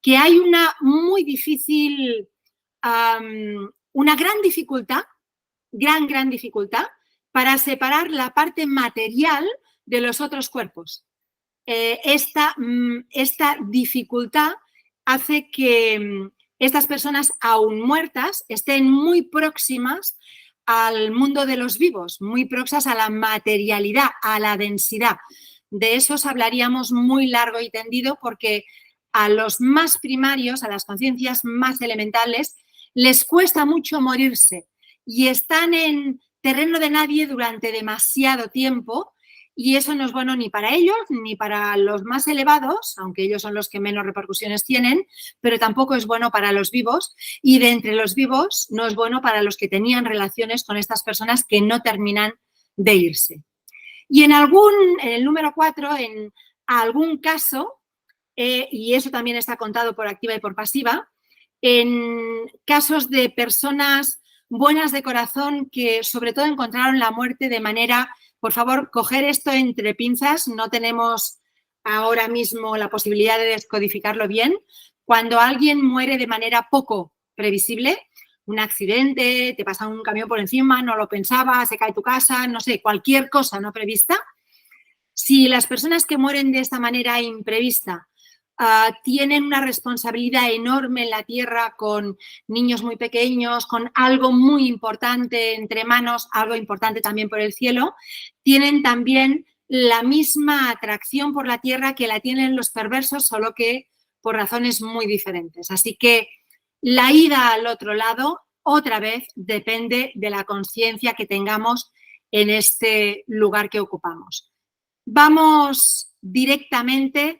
que hay una muy difícil, una gran dificultad, gran dificultad para separar la parte material de los otros cuerpos. Esta dificultad hace que estas personas aún muertas estén muy próximas al mundo de los vivos, muy próximas a la materialidad, a la densidad. De eso os hablaríamos muy largo y tendido porque a los más primarios, a las conciencias más elementales, les cuesta mucho morirse y están en terreno de nadie durante demasiado tiempo. Y eso no es bueno ni para ellos ni para los más elevados, aunque ellos son los que menos repercusiones tienen, pero tampoco es bueno para los vivos. Y de entre los vivos no es bueno para los que tenían relaciones con estas personas que no terminan de irse. Y en el número 4, en algún caso, y eso también está contado por activa y por pasiva, en casos de personas buenas de corazón que sobre todo encontraron la muerte de manera... Por favor, coger esto entre pinzas, no tenemos ahora mismo la posibilidad de descodificarlo bien. Cuando alguien muere de manera poco previsible, un accidente, te pasa un camión por encima, no lo pensabas, se cae tu casa, no sé, cualquier cosa no prevista. Si las personas que mueren de esta manera imprevista tienen una responsabilidad enorme en la tierra con niños muy pequeños, con algo muy importante entre manos, algo importante también por el cielo, tienen también la misma atracción por la tierra que la tienen los perversos, solo que por razones muy diferentes. Así que la ida al otro lado, otra vez, depende de la conciencia que tengamos en este lugar que ocupamos. Vamos directamente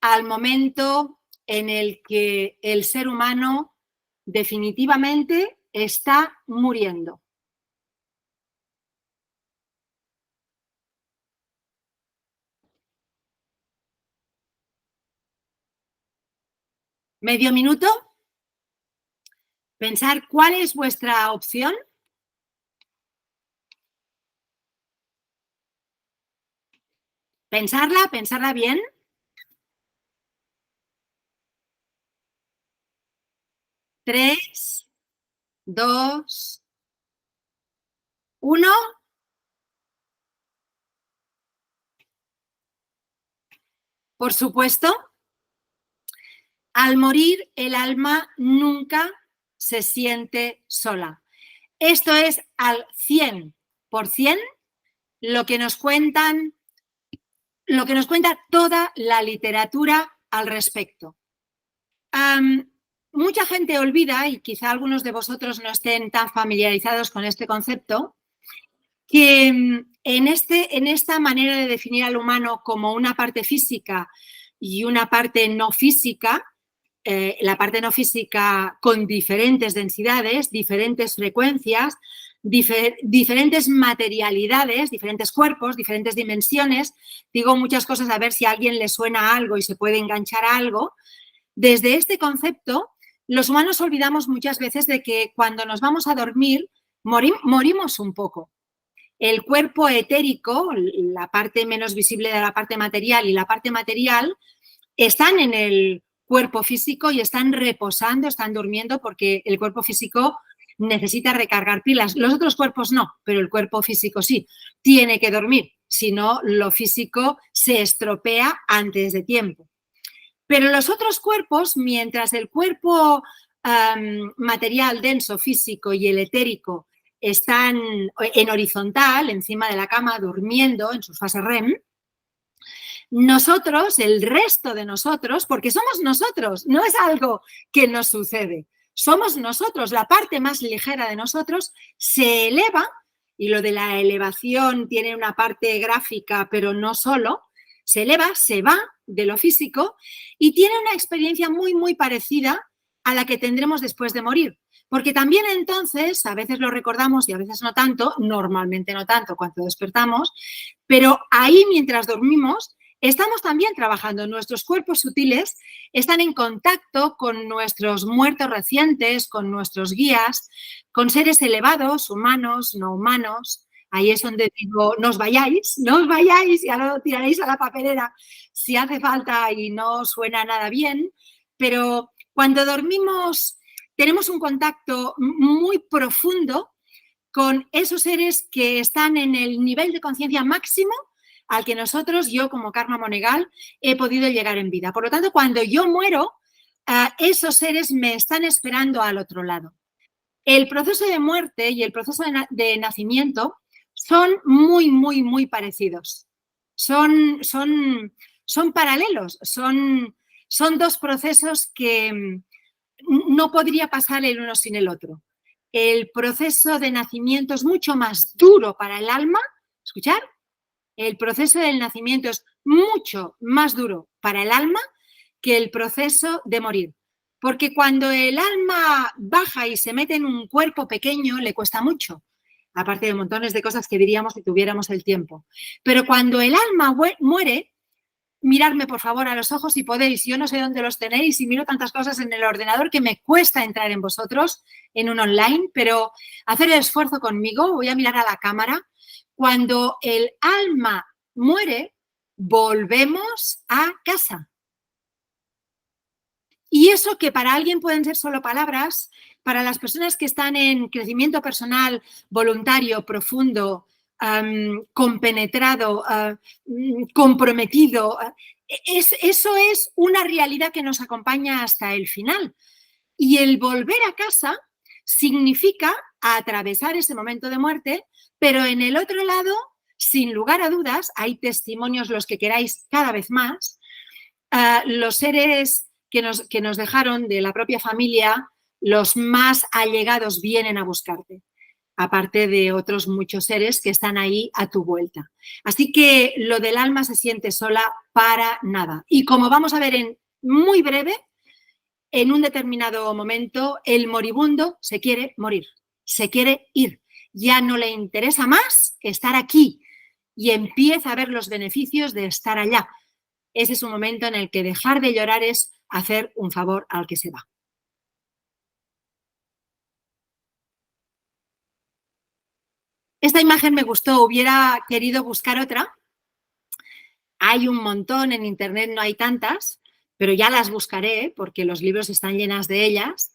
al momento en el que el ser humano definitivamente está muriendo. ¿Medio minuto? Pensar cuál es vuestra opción. Pensarla bien. 3, 2, 1. Por supuesto, al morir el alma nunca se siente sola. Esto es al 100% lo que nos cuenta toda la literatura al respecto. Mucha gente olvida, y quizá algunos de vosotros no estén tan familiarizados con este concepto, que en esta manera de definir al humano como una parte física y una parte no física, la parte no física con diferentes densidades, diferentes frecuencias, diferentes materialidades, diferentes cuerpos, diferentes dimensiones. Digo muchas cosas a ver si a alguien le suena algo y se puede enganchar a algo. Desde este concepto, los humanos olvidamos muchas veces de que cuando nos vamos a dormir, morimos un poco. El cuerpo etérico, la parte menos visible de la parte material y la parte material, están en el cuerpo físico y están reposando, están durmiendo porque el cuerpo físico necesita recargar pilas. Los otros cuerpos no, pero el cuerpo físico sí. Tiene que dormir, si no, lo físico se estropea antes de tiempo. Pero los otros cuerpos, mientras el cuerpo material denso, físico y el etérico están en horizontal, encima de la cama, durmiendo en sus fases REM, nosotros, el resto de nosotros, porque somos nosotros, no es algo que nos sucede, somos nosotros, la parte más ligera de nosotros se eleva, y lo de la elevación tiene una parte gráfica, pero no solo, se eleva, se va de lo físico y tiene una experiencia muy, muy parecida a la que tendremos después de morir. Porque también entonces, a veces lo recordamos y a veces no tanto, normalmente no tanto cuando despertamos, pero ahí mientras dormimos estamos también trabajando. Nuestros cuerpos sutiles están en contacto con nuestros muertos recientes, con nuestros guías, con seres elevados, humanos, no humanos, Ahí es donde digo, no os vayáis, ya lo tiraréis a la papelera si hace falta y no suena nada bien, pero cuando dormimos tenemos un contacto muy profundo con esos seres que están en el nivel de conciencia máximo al que nosotros, yo como Karma Monegal, he podido llegar en vida. Por lo tanto, cuando yo muero, esos seres me están esperando al otro lado. El proceso de muerte y el proceso de nacimiento son muy, muy, muy parecidos. Son paralelos, son dos procesos que no podría pasar el uno sin el otro. El proceso de nacimiento es mucho más duro para el alma. ¿Escuchar? El proceso del nacimiento es mucho más duro para el alma que el proceso de morir. Porque cuando el alma baja y se mete en un cuerpo pequeño, le cuesta mucho. Aparte de montones de cosas que diríamos si tuviéramos el tiempo. Pero cuando el alma muere, miradme por favor a los ojos si podéis. Yo no sé dónde los tenéis y miro tantas cosas en el ordenador que me cuesta entrar en vosotros en un online, pero hacer el esfuerzo conmigo, voy a mirar a la cámara. Cuando el alma muere, volvemos a casa. Y eso que para alguien pueden ser solo palabras, para las personas que están en crecimiento personal voluntario, profundo, compenetrado, comprometido, eso es una realidad que nos acompaña hasta el final. Y el volver a casa significa atravesar ese momento de muerte, pero en el otro lado, sin lugar a dudas, hay testimonios, los que queráis cada vez más, los seres que nos dejaron de la propia familia, los más allegados vienen a buscarte, aparte de otros muchos seres que están ahí a tu vuelta. Así que lo del alma se siente sola para nada. Y como vamos a ver en muy breve, en un determinado momento, el moribundo se quiere morir, se quiere ir. Ya no le interesa más estar aquí y empieza a ver los beneficios de estar allá. Ese es un momento en el que dejar de llorar es hacer un favor al que se va. Esta imagen me gustó, hubiera querido buscar otra. Hay un montón en internet, no hay tantas, pero ya las buscaré porque los libros están llenos de ellas.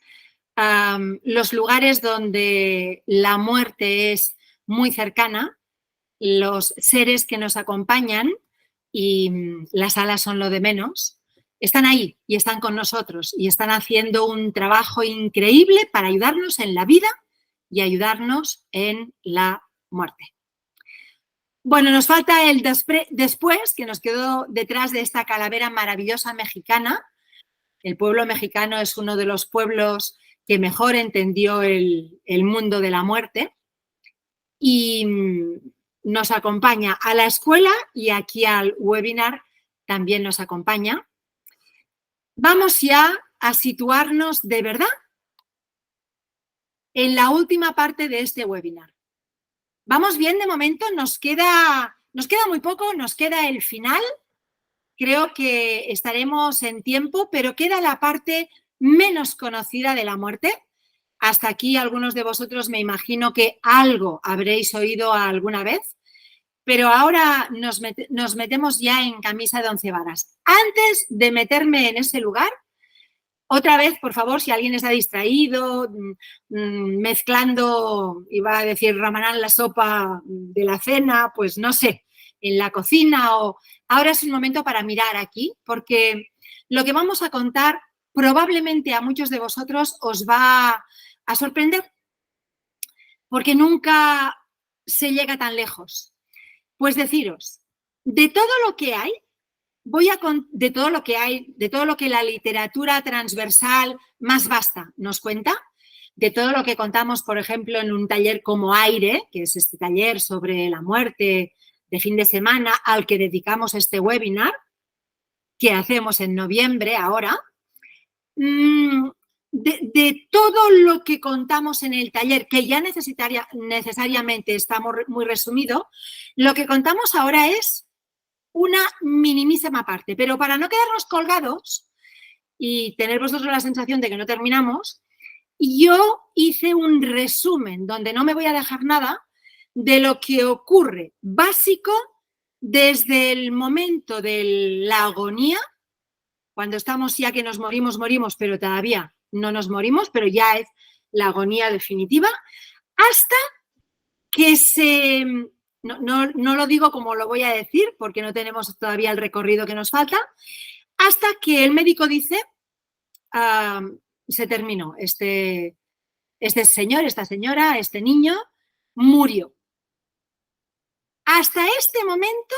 Los lugares donde la muerte es muy cercana, los seres que nos acompañan y las alas son lo de menos, están ahí y están con nosotros y están haciendo un trabajo increíble para ayudarnos en la vida y ayudarnos en la muerte. Bueno, nos falta el después, que nos quedó detrás de esta calavera maravillosa mexicana. El pueblo mexicano es uno de los pueblos que mejor entendió el mundo de la muerte y nos acompaña a la escuela y aquí al webinar también nos acompaña. Vamos ya a situarnos de verdad en la última parte de este webinar. Vamos bien de momento, nos queda muy poco, nos queda el final. Creo que estaremos en tiempo, pero queda la parte menos conocida de la muerte. Hasta aquí algunos de vosotros me imagino que algo habréis oído alguna vez, pero ahora nos metemos ya en camisa de 11 varas. Antes de meterme en ese lugar, otra vez, por favor, si alguien está distraído, mezclando, iba a decir Ramanán, la sopa de la cena, pues no sé, en la cocina o... Ahora es un momento para mirar aquí, porque lo que vamos a contar probablemente a muchos de vosotros os va a sorprender, porque nunca se llega tan lejos. Pues deciros, de todo lo que hay, de todo lo que la literatura transversal más vasta nos cuenta, de todo lo que contamos, por ejemplo, en un taller como Aire, que es este taller sobre la muerte de fin de semana al que dedicamos este webinar, que hacemos en noviembre ahora, de todo lo que contamos en el taller, que ya necesariamente está muy resumido, lo que contamos ahora es una minimísima parte, pero para no quedarnos colgados y tener vosotros la sensación de que no terminamos, yo hice un resumen donde no me voy a dejar nada de lo que ocurre básico desde el momento de la agonía, cuando estamos ya que nos morimos, pero todavía no nos morimos, pero ya es la agonía definitiva, hasta que no lo digo como lo voy a decir, porque no tenemos todavía el recorrido que nos falta, hasta que el médico dice, se terminó, este señor, esta señora, este niño murió. Hasta este momento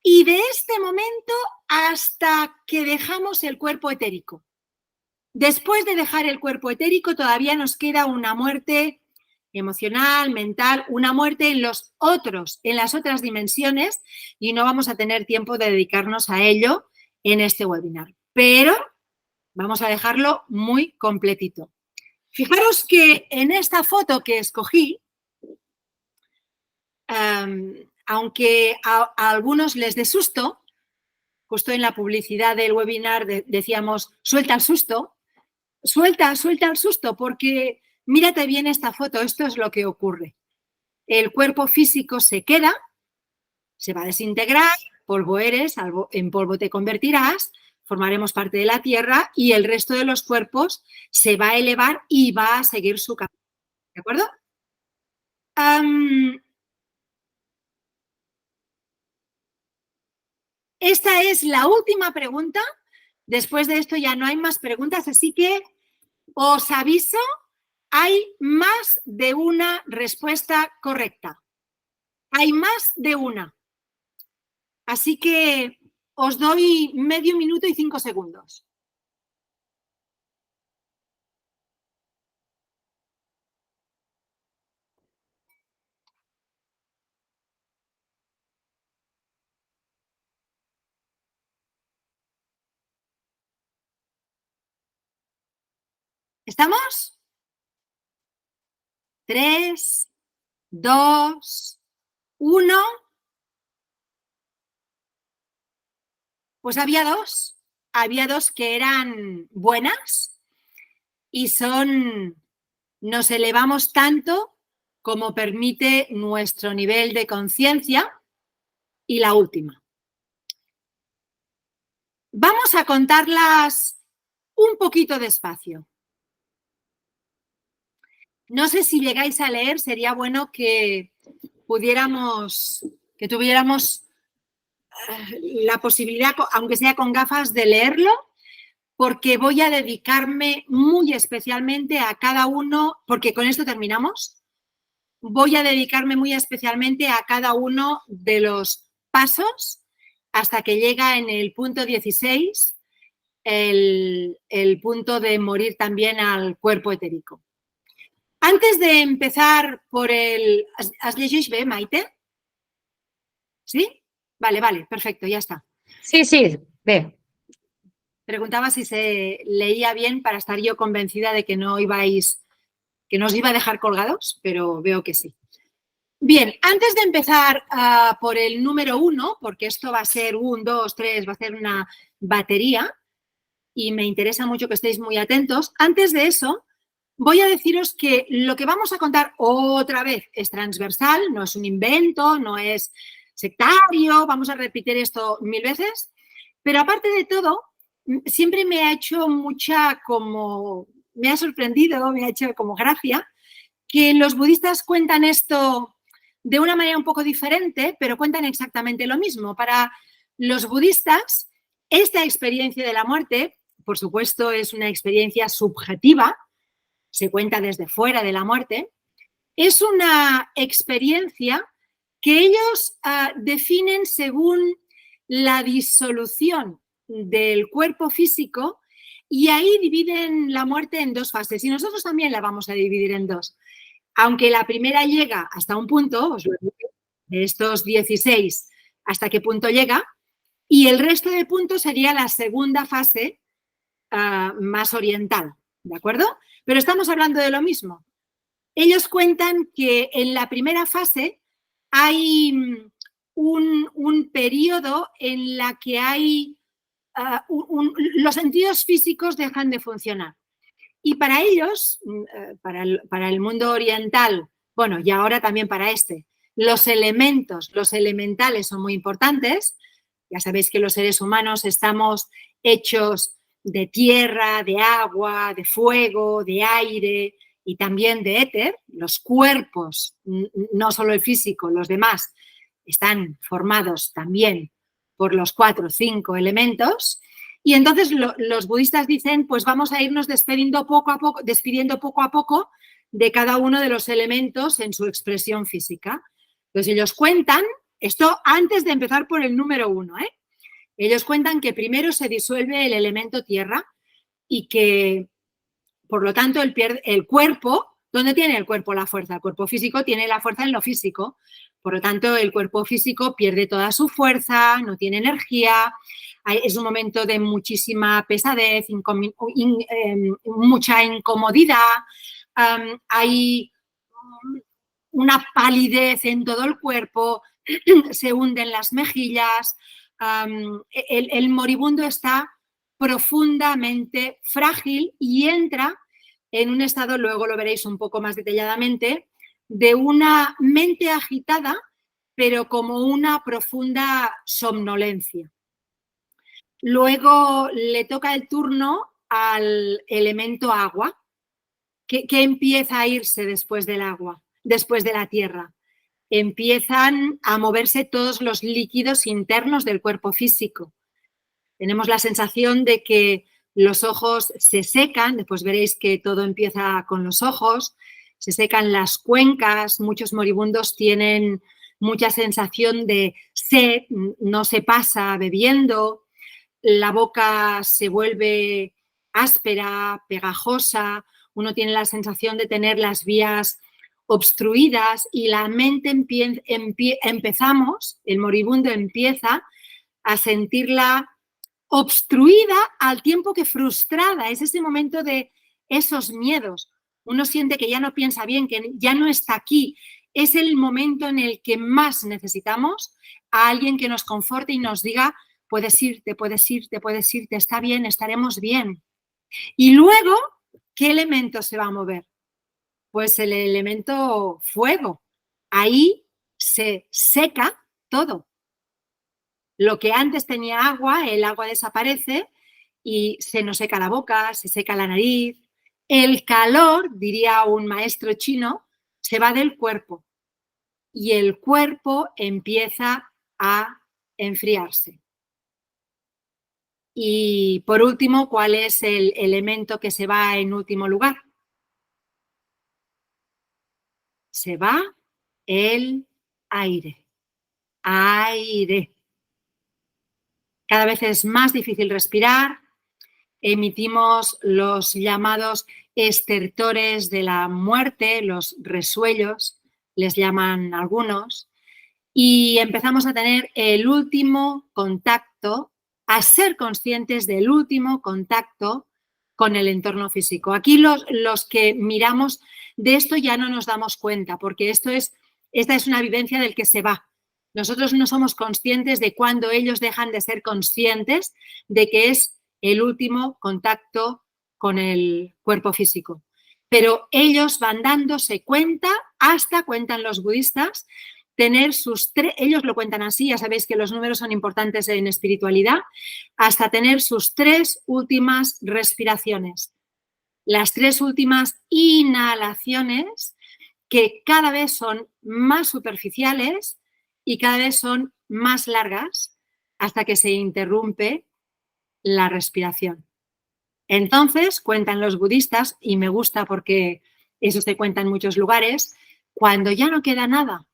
y de este momento hasta que dejamos el cuerpo etérico. Después de dejar el cuerpo etérico todavía nos queda una muerte emocional, mental, una muerte en las otras dimensiones y no vamos a tener tiempo de dedicarnos a ello en este webinar. Pero vamos a dejarlo muy completito. Fijaros que en esta foto que escogí, aunque a algunos les dé susto, justo en la publicidad del webinar decíamos, suelta el susto, suelta el susto, porque mírate bien esta foto, esto es lo que ocurre. El cuerpo físico se queda, se va a desintegrar, polvo eres, en polvo te convertirás, formaremos parte de la Tierra y el resto de los cuerpos se va a elevar y va a seguir su camino. ¿De acuerdo? Esta es la última pregunta. Después de esto ya no hay más preguntas, así que os aviso, hay más de una respuesta correcta. Hay más de una. Así que os doy medio minuto y 5 segundos. ¿Estamos? 3, 2, 1. Pues había dos. Había dos que eran buenas y nos elevamos tanto como permite nuestro nivel de conciencia. Y la última. Vamos a contarlas un poquito despacio. No sé si llegáis a leer, sería bueno que tuviéramos la posibilidad, aunque sea con gafas, de leerlo, porque voy a dedicarme muy especialmente a cada uno, porque con esto terminamos, voy a dedicarme muy especialmente a cada uno de los pasos hasta que llega en el punto 16 el punto de morir también al cuerpo etérico. Antes de empezar por el... ¿Has llegit bé, Maite? ¿Sí? Vale, perfecto, ya está. Sí, bé. Preguntaba si se leía bien para estar yo convencida de que no os iba a dejar colgados, pero veo que sí. Bien, antes de empezar por el número 1, porque esto va a ser 1, 2, 3, va a ser una batería y me interesa mucho que estéis muy atentos, antes de eso voy a deciros que lo que vamos a contar otra vez es transversal, no es un invento, no es sectario, vamos a repetir esto 1000 veces, pero aparte de todo, siempre me ha hecho me ha sorprendido, me ha hecho como gracia que los budistas cuentan esto de una manera un poco diferente, pero cuentan exactamente lo mismo. Para los budistas, esta experiencia de la muerte, por supuesto, es una experiencia subjetiva, se cuenta desde fuera de la muerte, es una experiencia que ellos definen según la disolución del cuerpo físico y ahí dividen la muerte en dos fases y nosotros también la vamos a dividir en dos. Aunque la primera llega hasta un punto, os lo digo, de estos 16, hasta qué punto llega, y el resto de puntos sería la segunda fase más oriental, ¿de acuerdo? Pero estamos hablando de lo mismo. Ellos cuentan que en la primera fase hay un periodo en la que hay los sentidos físicos dejan de funcionar. Y para ellos, para el mundo oriental, Bueno, y ahora también para este. Los elementos, los elementales son muy importantes. Ya sabéis que los seres humanos estamos hechos de tierra, de agua, de fuego, de aire y también de éter. Los cuerpos, no solo el físico, los demás, están formados también por los 4 o 5 elementos. Y entonces los budistas dicen, pues vamos a irnos despidiendo poco a poco de cada uno de los elementos en su expresión física. Entonces ellos cuentan, esto antes de empezar por el número 1, ellos cuentan que primero se disuelve el elemento tierra y que, por lo tanto, el cuerpo, ¿dónde tiene el cuerpo la fuerza? El cuerpo físico tiene la fuerza en lo físico. Por lo tanto, el cuerpo físico pierde toda su fuerza, no tiene energía, es un momento de muchísima pesadez, mucha incomodidad, hay una palidez en todo el cuerpo, se hunden las mejillas, el moribundo está profundamente frágil y entra en un estado, luego lo veréis un poco más detalladamente, de una mente agitada, pero como una profunda somnolencia. Luego le toca el turno al elemento agua, que empieza a irse después del agua, después de la tierra. Empiezan a moverse todos los líquidos internos del cuerpo físico. Tenemos la sensación de que los ojos se secan, después veréis que todo empieza con los ojos, se secan las cuencas, muchos moribundos tienen mucha sensación de sed, no se pasa bebiendo, la boca se vuelve áspera, pegajosa, uno tiene la sensación de tener las vías obstruidas y la mente empezamos, el moribundo empieza a sentirla obstruida al tiempo que frustrada. Es ese momento de esos miedos. Uno siente que ya no piensa bien, que ya no está aquí. Es el momento en el que más necesitamos a alguien que nos conforte y nos diga, puedes irte, puedes irte, puedes irte, está bien, estaremos bien. Y luego, ¿qué elemento se va a mover? Pues el elemento fuego. Ahí se seca todo. Lo que antes tenía agua, el agua desaparece y se nos seca la boca, se seca la nariz. El calor, diría un maestro chino, se va del cuerpo y el cuerpo empieza a enfriarse. Y por último, ¿cuál es el elemento que se va en último lugar? Se va el aire. Aire. Cada vez es más difícil respirar, emitimos los llamados estertores de la muerte, los resuellos, les llaman algunos, y empezamos a tener el último contacto, a ser conscientes del último contacto con el entorno físico. Aquí los que miramos de esto ya no nos damos cuenta, porque esta es una vivencia del que se va. Nosotros no somos conscientes de cuando ellos dejan de ser conscientes de que es el último contacto con el cuerpo físico. Pero ellos van dándose cuenta, hasta cuentan los budistas, tener ellos lo cuentan así, ya sabéis que los números son importantes en espiritualidad, hasta tener sus 3 últimas respiraciones. Las 3 últimas inhalaciones, que cada vez son más superficiales y cada vez son más largas hasta que se interrumpe la respiración. Entonces, cuentan los budistas, y me gusta porque eso se cuenta en muchos lugares, cuando ya no queda nada,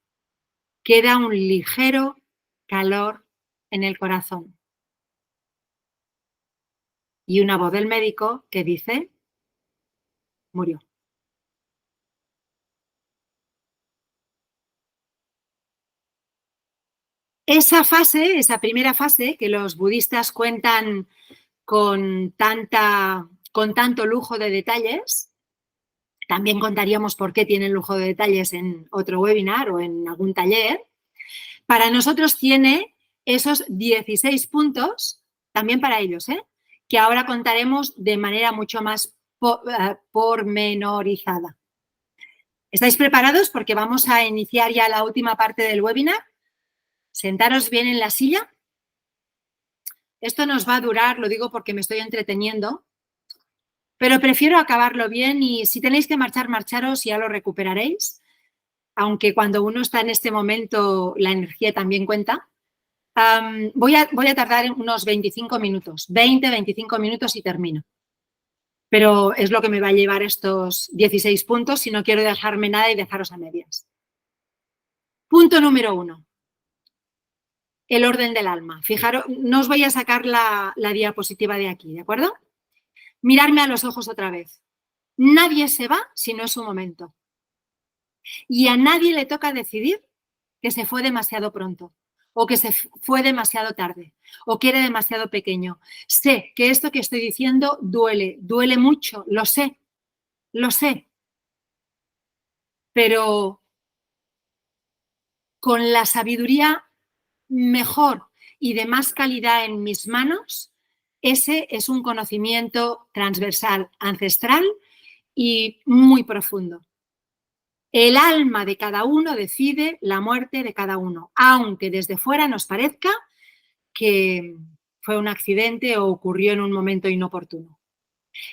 queda un ligero calor en el corazón. Y una voz del médico que dice, murió. Esa fase, esa primera fase que los budistas cuentan con tanto lujo de detalles, también contaríamos por qué tienen lujo de detalles en otro webinar o en algún taller, para nosotros tiene esos 16 puntos, también para ellos, que ahora contaremos de manera mucho más pormenorizada. ¿Estáis preparados? Porque vamos a iniciar ya la última parte del webinar. Sentaros bien en la silla. Esto nos va a durar, lo digo porque me estoy entreteniendo, pero prefiero acabarlo bien y si tenéis que marchar, marcharos y ya lo recuperaréis. Aunque cuando uno está en este momento la energía también cuenta. Voy a tardar unos 25 minutos, 20, 25 minutos y termino. Pero es lo que me va a llevar estos 16 puntos si no quiero dejarme nada y dejaros a medias. Punto número 1. El orden del alma. Fijaros, no os voy a sacar la diapositiva de aquí, ¿de acuerdo? Mirarme a los ojos otra vez. Nadie se va si no es su momento. Y a nadie le toca decidir que se fue demasiado pronto o que se fue demasiado tarde o que era demasiado pequeño. Sé que esto que estoy diciendo duele mucho, lo sé, pero con la sabiduría mejor y de más calidad en mis manos, ese es un conocimiento transversal, ancestral y muy profundo. El alma de cada uno decide la muerte de cada uno, aunque desde fuera nos parezca que fue un accidente o ocurrió en un momento inoportuno.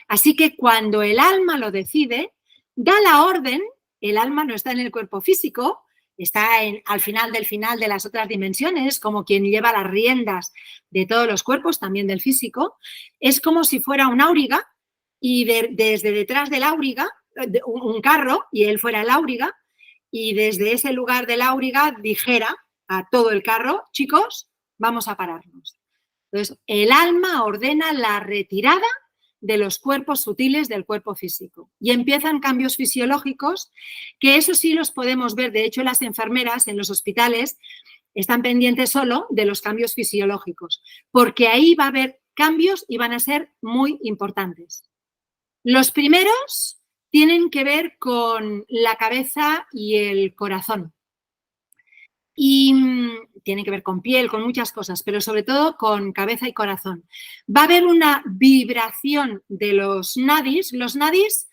Así que cuando el alma lo decide, da la orden, el alma no está en el cuerpo físico, está al final de las otras dimensiones, como quien lleva las riendas de todos los cuerpos, también del físico, es como si fuera un auriga y desde detrás del auriga, un carro, y él fuera el auriga, y desde ese lugar del auriga dijera a todo el carro, chicos, vamos a pararnos. Entonces, el alma ordena la retirada de los cuerpos sutiles del cuerpo físico y empiezan cambios fisiológicos que eso sí los podemos ver. De hecho, las enfermeras en los hospitales están pendientes solo de los cambios fisiológicos porque ahí va a haber cambios y van a ser muy importantes. Los primeros tienen que ver con la cabeza y el corazón. Y tienen que ver con piel, con muchas cosas, pero sobre todo con cabeza y corazón. Va a haber una vibración de los nadis. Los nadis,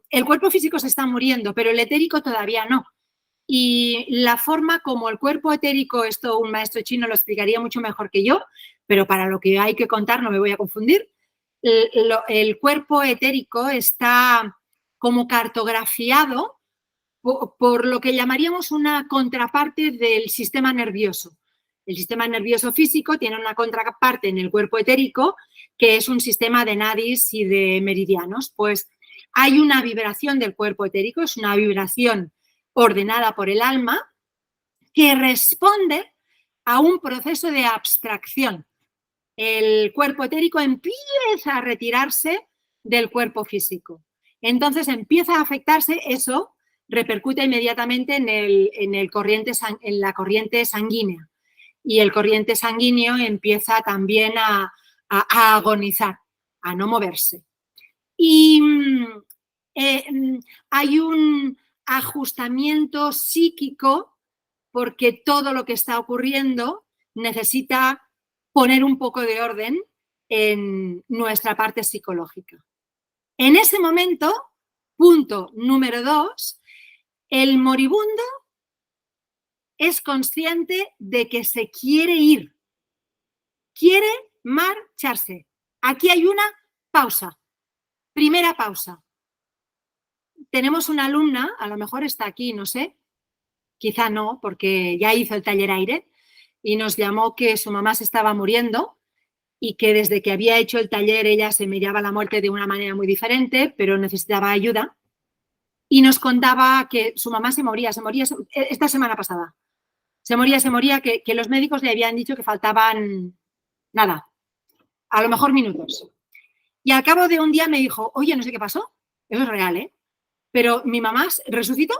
el cuerpo físico se está muriendo, pero el etérico todavía no. Y la forma como el cuerpo etérico, esto un maestro chino lo explicaría mucho mejor que yo, pero para lo que hay que contar no me voy a confundir. El cuerpo etérico está como cartografiado por lo que llamaríamos una contraparte del sistema nervioso. El sistema nervioso físico tiene una contraparte en el cuerpo etérico, que es un sistema de nadis y de meridianos. Pues hay una vibración del cuerpo etérico, es una vibración ordenada por el alma, que responde a un proceso de abstracción. El cuerpo etérico empieza a retirarse del cuerpo físico. Entonces empieza a afectarse eso, repercute inmediatamente en la corriente sanguínea y el corriente sanguíneo empieza también a agonizar, a no moverse. Y hay un ajustamiento psíquico porque todo lo que está ocurriendo necesita poner un poco de orden en nuestra parte psicológica. En ese momento, punto número 2, el moribundo es consciente de que se quiere ir, quiere marcharse. Aquí hay una pausa, primera pausa. Tenemos una alumna, a lo mejor está aquí, no sé, quizá no, porque ya hizo el taller aire y nos llamó que su mamá se estaba muriendo y que desde que había hecho el taller ella se miraba la muerte de una manera muy diferente, pero necesitaba ayuda. Y nos contaba que su mamá se moría esta semana pasada. Se moría, que los médicos le habían dicho que faltaban nada, a lo mejor minutos. Y al cabo de un día me dijo, oye, no sé qué pasó, eso es real, ¿eh? Pero mi mamá resucitó,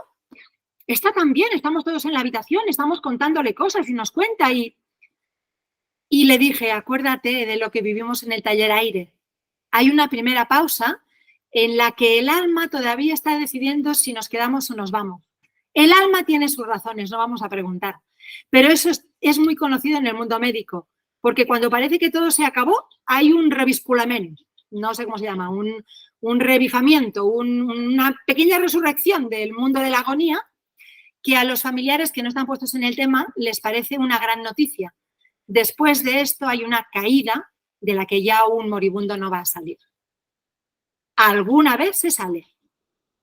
está tan bien, estamos todos en la habitación, estamos contándole cosas y nos cuenta. Y le dije, acuérdate de lo que vivimos en el taller aire. Hay una primera pausa en la que el alma todavía está decidiendo si nos quedamos o nos vamos. El alma tiene sus razones, no vamos a preguntar. Pero eso es muy conocido en el mundo médico, porque cuando parece que todo se acabó, hay un revisculament, no sé cómo se llama, un revivimiento, una pequeña resurrección del mundo de la agonía, que a los familiares que no están puestos en el tema les parece una gran noticia. Después de esto hay una caída de la que ya un moribundo no va a salir. Alguna vez se sale,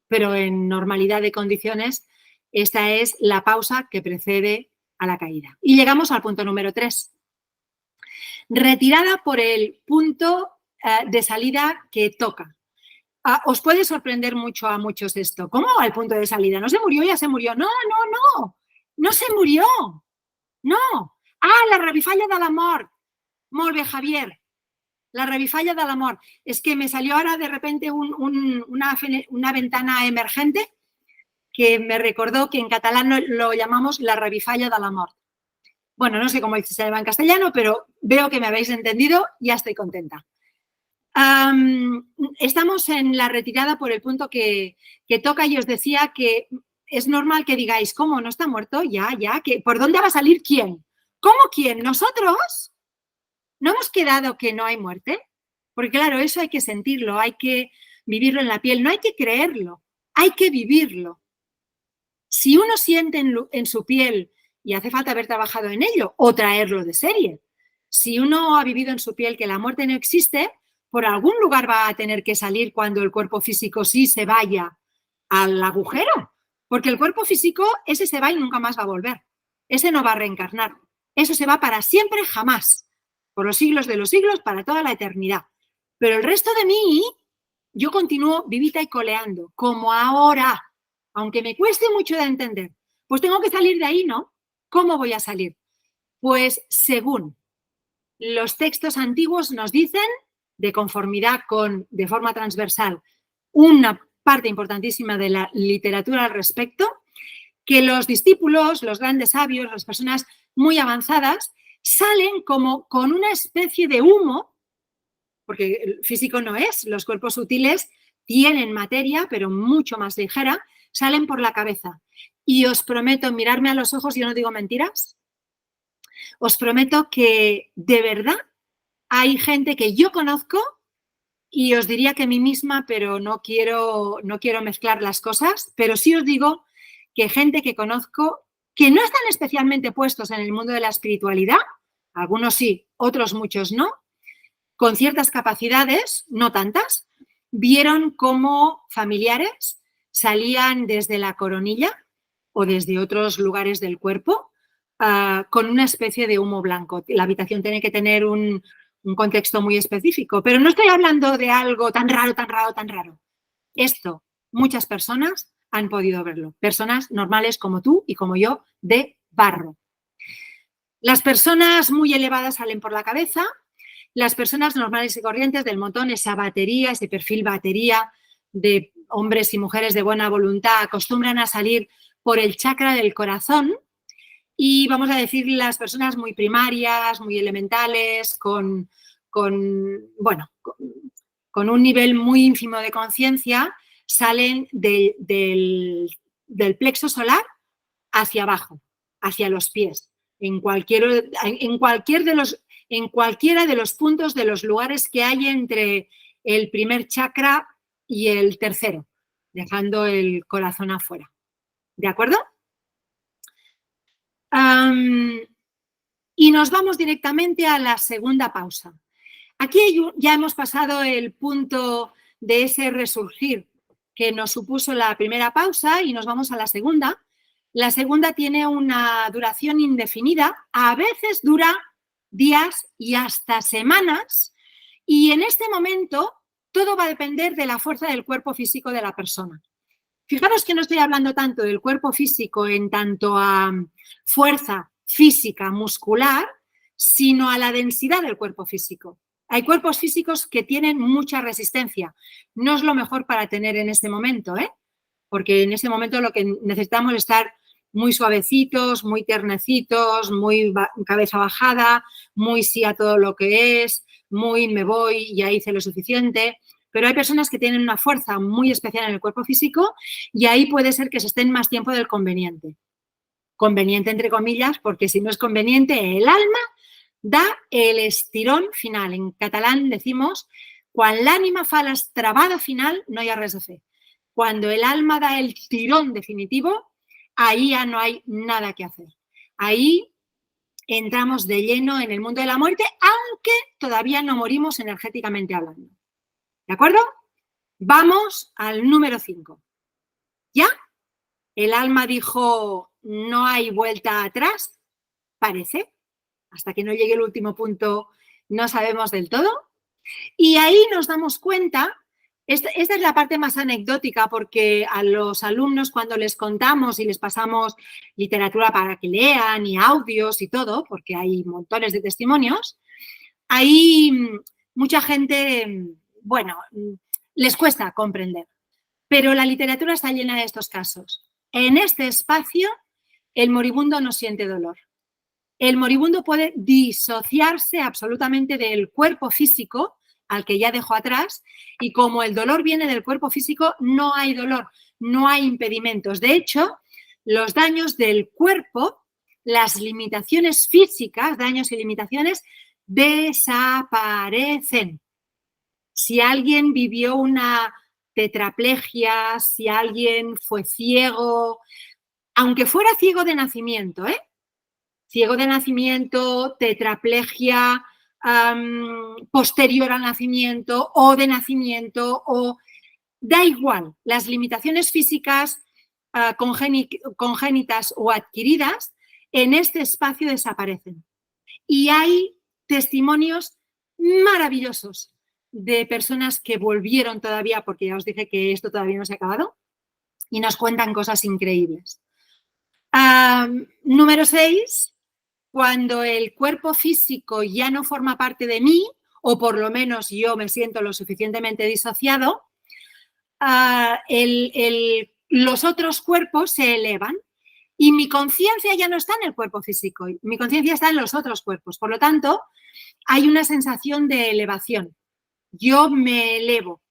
pero en normalidad de condiciones esta es la pausa que precede a la caída. Y llegamos al punto número 3. Retirada por el punto de salida que toca. Os puede sorprender mucho a muchos esto. ¿Cómo va el punto de salida? ¿No se murió? ¿Ya se murió? No, no, no. No se murió. No. La revifalla de la mort. Molt bé, Javier. La revifalla de la mort. Es que me salió ahora de repente una ventana emergente que me recordó que en catalán lo llamamos la revifalla de la mort. Bueno, no sé cómo se llama en castellano, pero veo que me habéis entendido, ya estoy contenta. Estamos en la retirada por el punto que toca y os decía que es normal que digáis, ¿cómo? ¿No está muerto? Ya, ¿por dónde va a salir quién? ¿Cómo quién? ¿Nosotros? ¿No hemos quedado que no hay muerte? Porque claro, eso hay que sentirlo, hay que vivirlo en la piel, no hay que creerlo, hay que vivirlo. Si uno siente en su piel, y hace falta haber trabajado en ello o traerlo de serie, si uno ha vivido en su piel que la muerte no existe, por algún lugar va a tener que salir cuando el cuerpo físico sí se vaya al agujero, porque el cuerpo físico, ese se va y nunca más va a volver, ese no va a reencarnar, eso se va para siempre, jamás, por los siglos de los siglos, para toda la eternidad. Pero el resto de mí, yo continúo vivita y coleando, como ahora, aunque me cueste mucho de entender, pues tengo que salir de ahí, ¿no? ¿Cómo voy a salir? Pues según los textos antiguos nos dicen, de conformidad con, de forma transversal, una parte importantísima de la literatura al respecto, que los discípulos, los grandes sabios, las personas muy avanzadas, salen como con una especie de humo, porque el físico no es, los cuerpos sutiles tienen materia, pero mucho más ligera, salen por la cabeza. Y os prometo, mirarme a los ojos, yo no digo mentiras, os prometo que de verdad hay gente que yo conozco y os diría que a mí misma, pero no quiero mezclar las cosas, pero sí os digo que gente que conozco que no están especialmente puestos en el mundo de la espiritualidad, algunos sí, otros muchos no, con ciertas capacidades, no tantas, vieron cómo familiares salían desde la coronilla o desde otros lugares del cuerpo con una especie de humo blanco. La habitación tiene que tener un contexto muy específico, pero no estoy hablando de algo tan raro, tan raro, tan raro. Esto, muchas personas han podido verlo. Personas normales como tú y como yo, de barro. Las personas muy elevadas salen por la cabeza. Las personas normales y corrientes del montón, esa batería, ese perfil batería de hombres y mujeres de buena voluntad, acostumbran a salir por el chakra del corazón. Y vamos a decir las personas muy primarias, muy elementales, con un nivel muy ínfimo de conciencia, salen del plexo solar hacia abajo, hacia los pies, en cualquiera de los puntos de los lugares que hay entre el primer chakra y el tercero, dejando el corazón afuera. ¿De acuerdo? Y nos vamos directamente a la segunda pausa. Aquí ya hemos pasado el punto de ese resurgir que nos supuso la primera pausa y nos vamos a la segunda. La segunda tiene una duración indefinida, a veces dura días y hasta semanas, y en este momento todo va a depender de la fuerza del cuerpo físico de la persona. Fijaros que no estoy hablando tanto del cuerpo físico en tanto a fuerza física, muscular, sino a la densidad del cuerpo físico. Hay cuerpos físicos que tienen mucha resistencia. No es lo mejor para tener en este momento, porque en este momento lo que necesitamos es estar muy suavecitos, muy tiernecitos, muy cabeza bajada, muy sí a todo lo que es, muy me voy, ya hice lo suficiente. Pero hay personas que tienen una fuerza muy especial en el cuerpo físico y ahí puede ser que se estén más tiempo del conveniente. Conveniente entre comillas, porque si no es conveniente, el alma da el estirón final. En catalán decimos Quan l'ànima fa l'estrabada final, no hi ha res a fer. Cuando el alma da el tirón definitivo, ahí ya no hay nada que hacer. Ahí entramos de lleno en el mundo de la muerte, aunque todavía no morimos energéticamente hablando. ¿De acuerdo? Vamos al número 5. ¿Ya? El alma dijo, no hay vuelta atrás, parece. Hasta que no llegue el último punto, no sabemos del todo. Y ahí nos damos cuenta, esta es la parte más anecdótica, porque a los alumnos cuando les contamos y les pasamos literatura para que lean y audios y todo, porque hay montones de testimonios, ahí mucha gente, bueno, les cuesta comprender. Pero la literatura está llena de estos casos. En este espacio, el moribundo no siente dolor. El moribundo puede disociarse absolutamente del cuerpo físico al que ya dejó atrás y como el dolor viene del cuerpo físico, no hay dolor, no hay impedimentos. De hecho, los daños del cuerpo, las limitaciones físicas, daños y limitaciones, desaparecen. Si alguien vivió una tetraplegia, si alguien fue ciego, aunque fuera ciego de nacimiento, ciego de nacimiento, tetraplegia posterior al nacimiento o de nacimiento, o da igual, las limitaciones físicas congénitas o adquiridas en este espacio desaparecen. Y hay testimonios maravillosos de personas que volvieron todavía, porque ya os dije que esto todavía no se ha acabado, y nos cuentan cosas increíbles. Número 6. Cuando el cuerpo físico ya no forma parte de mí, o por lo menos yo me siento lo suficientemente disociado, los otros cuerpos se elevan y mi conciencia ya no está en el cuerpo físico, mi conciencia está en los otros cuerpos. Por lo tanto, hay una sensación de elevación. Yo me elevo,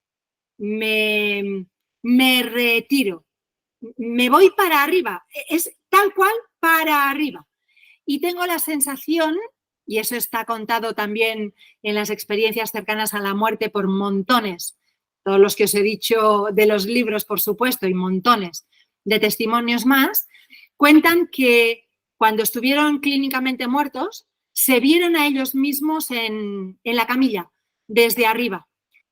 me retiro, me voy para arriba, es tal cual para arriba. Y tengo la sensación, y eso está contado también en las experiencias cercanas a la muerte por montones, todos los que os he dicho de los libros, por supuesto, y montones de testimonios más, cuentan que cuando estuvieron clínicamente muertos, se vieron a ellos mismos en la camilla, desde arriba,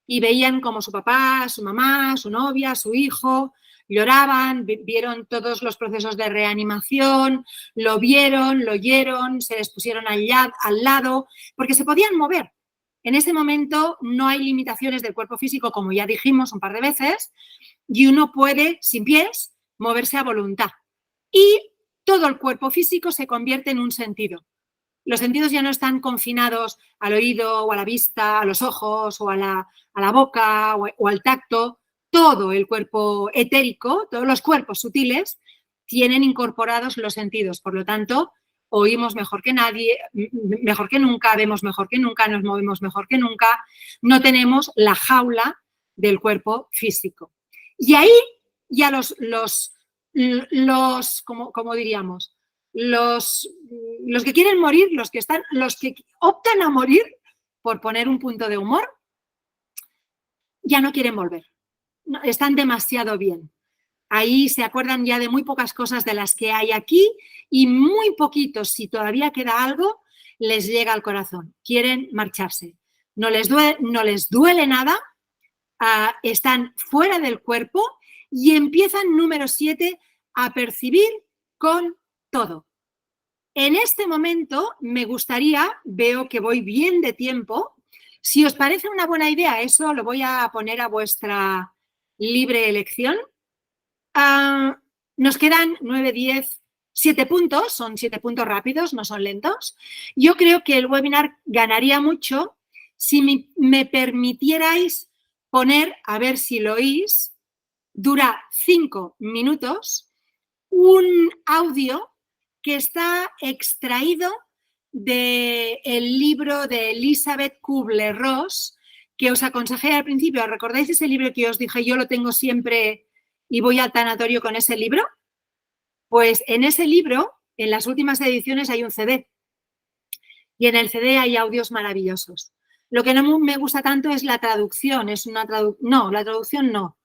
y veían como su papá, su mamá, su novia, su hijo lloraban, vieron todos los procesos de reanimación, lo vieron, lo oyeron, se les pusieron al lado, porque se podían mover. En ese momento no hay limitaciones del cuerpo físico, como ya dijimos un par de veces, y uno puede, sin pies, moverse a voluntad. Y todo el cuerpo físico se convierte en un sentido. Los sentidos ya no están confinados al oído o a la vista, a los ojos o a la boca o al tacto. Todo el cuerpo etérico, todos los cuerpos sutiles tienen incorporados los sentidos. Por lo tanto, oímos mejor que nadie, mejor que nunca, vemos mejor que nunca, nos movemos mejor que nunca. No tenemos la jaula del cuerpo físico. Y ahí ya ¿cómo diríamos? Los que quieren morir, los que optan a morir, por poner un punto de humor, ya no quieren volver. No, están demasiado bien. Ahí se acuerdan ya de muy pocas cosas de las que hay aquí y muy poquitos, si todavía queda algo, les llega al corazón. Quieren marcharse. No les duele nada, están fuera del cuerpo y empiezan, número 7, a percibir con todo. En este momento me gustaría, veo que voy bien de tiempo, si os parece una buena idea, eso lo voy a poner a vuestra libre elección. Nos quedan 9, 10, 7 puntos, son 7 puntos rápidos, no son lentos. Yo creo que el webinar ganaría mucho si me permitierais poner, a ver si lo oís, dura 5 minutos, un audio que está extraído del libro de Elizabeth Kubler-Ross, que os aconsejé al principio. ¿Recordáis ese libro que os dije yo lo tengo siempre y voy al tanatorio con ese libro? Pues en ese libro, en las últimas ediciones, hay un CD. Y en el CD hay audios maravillosos. Lo que no me gusta tanto es la traducción. No, la traducción no.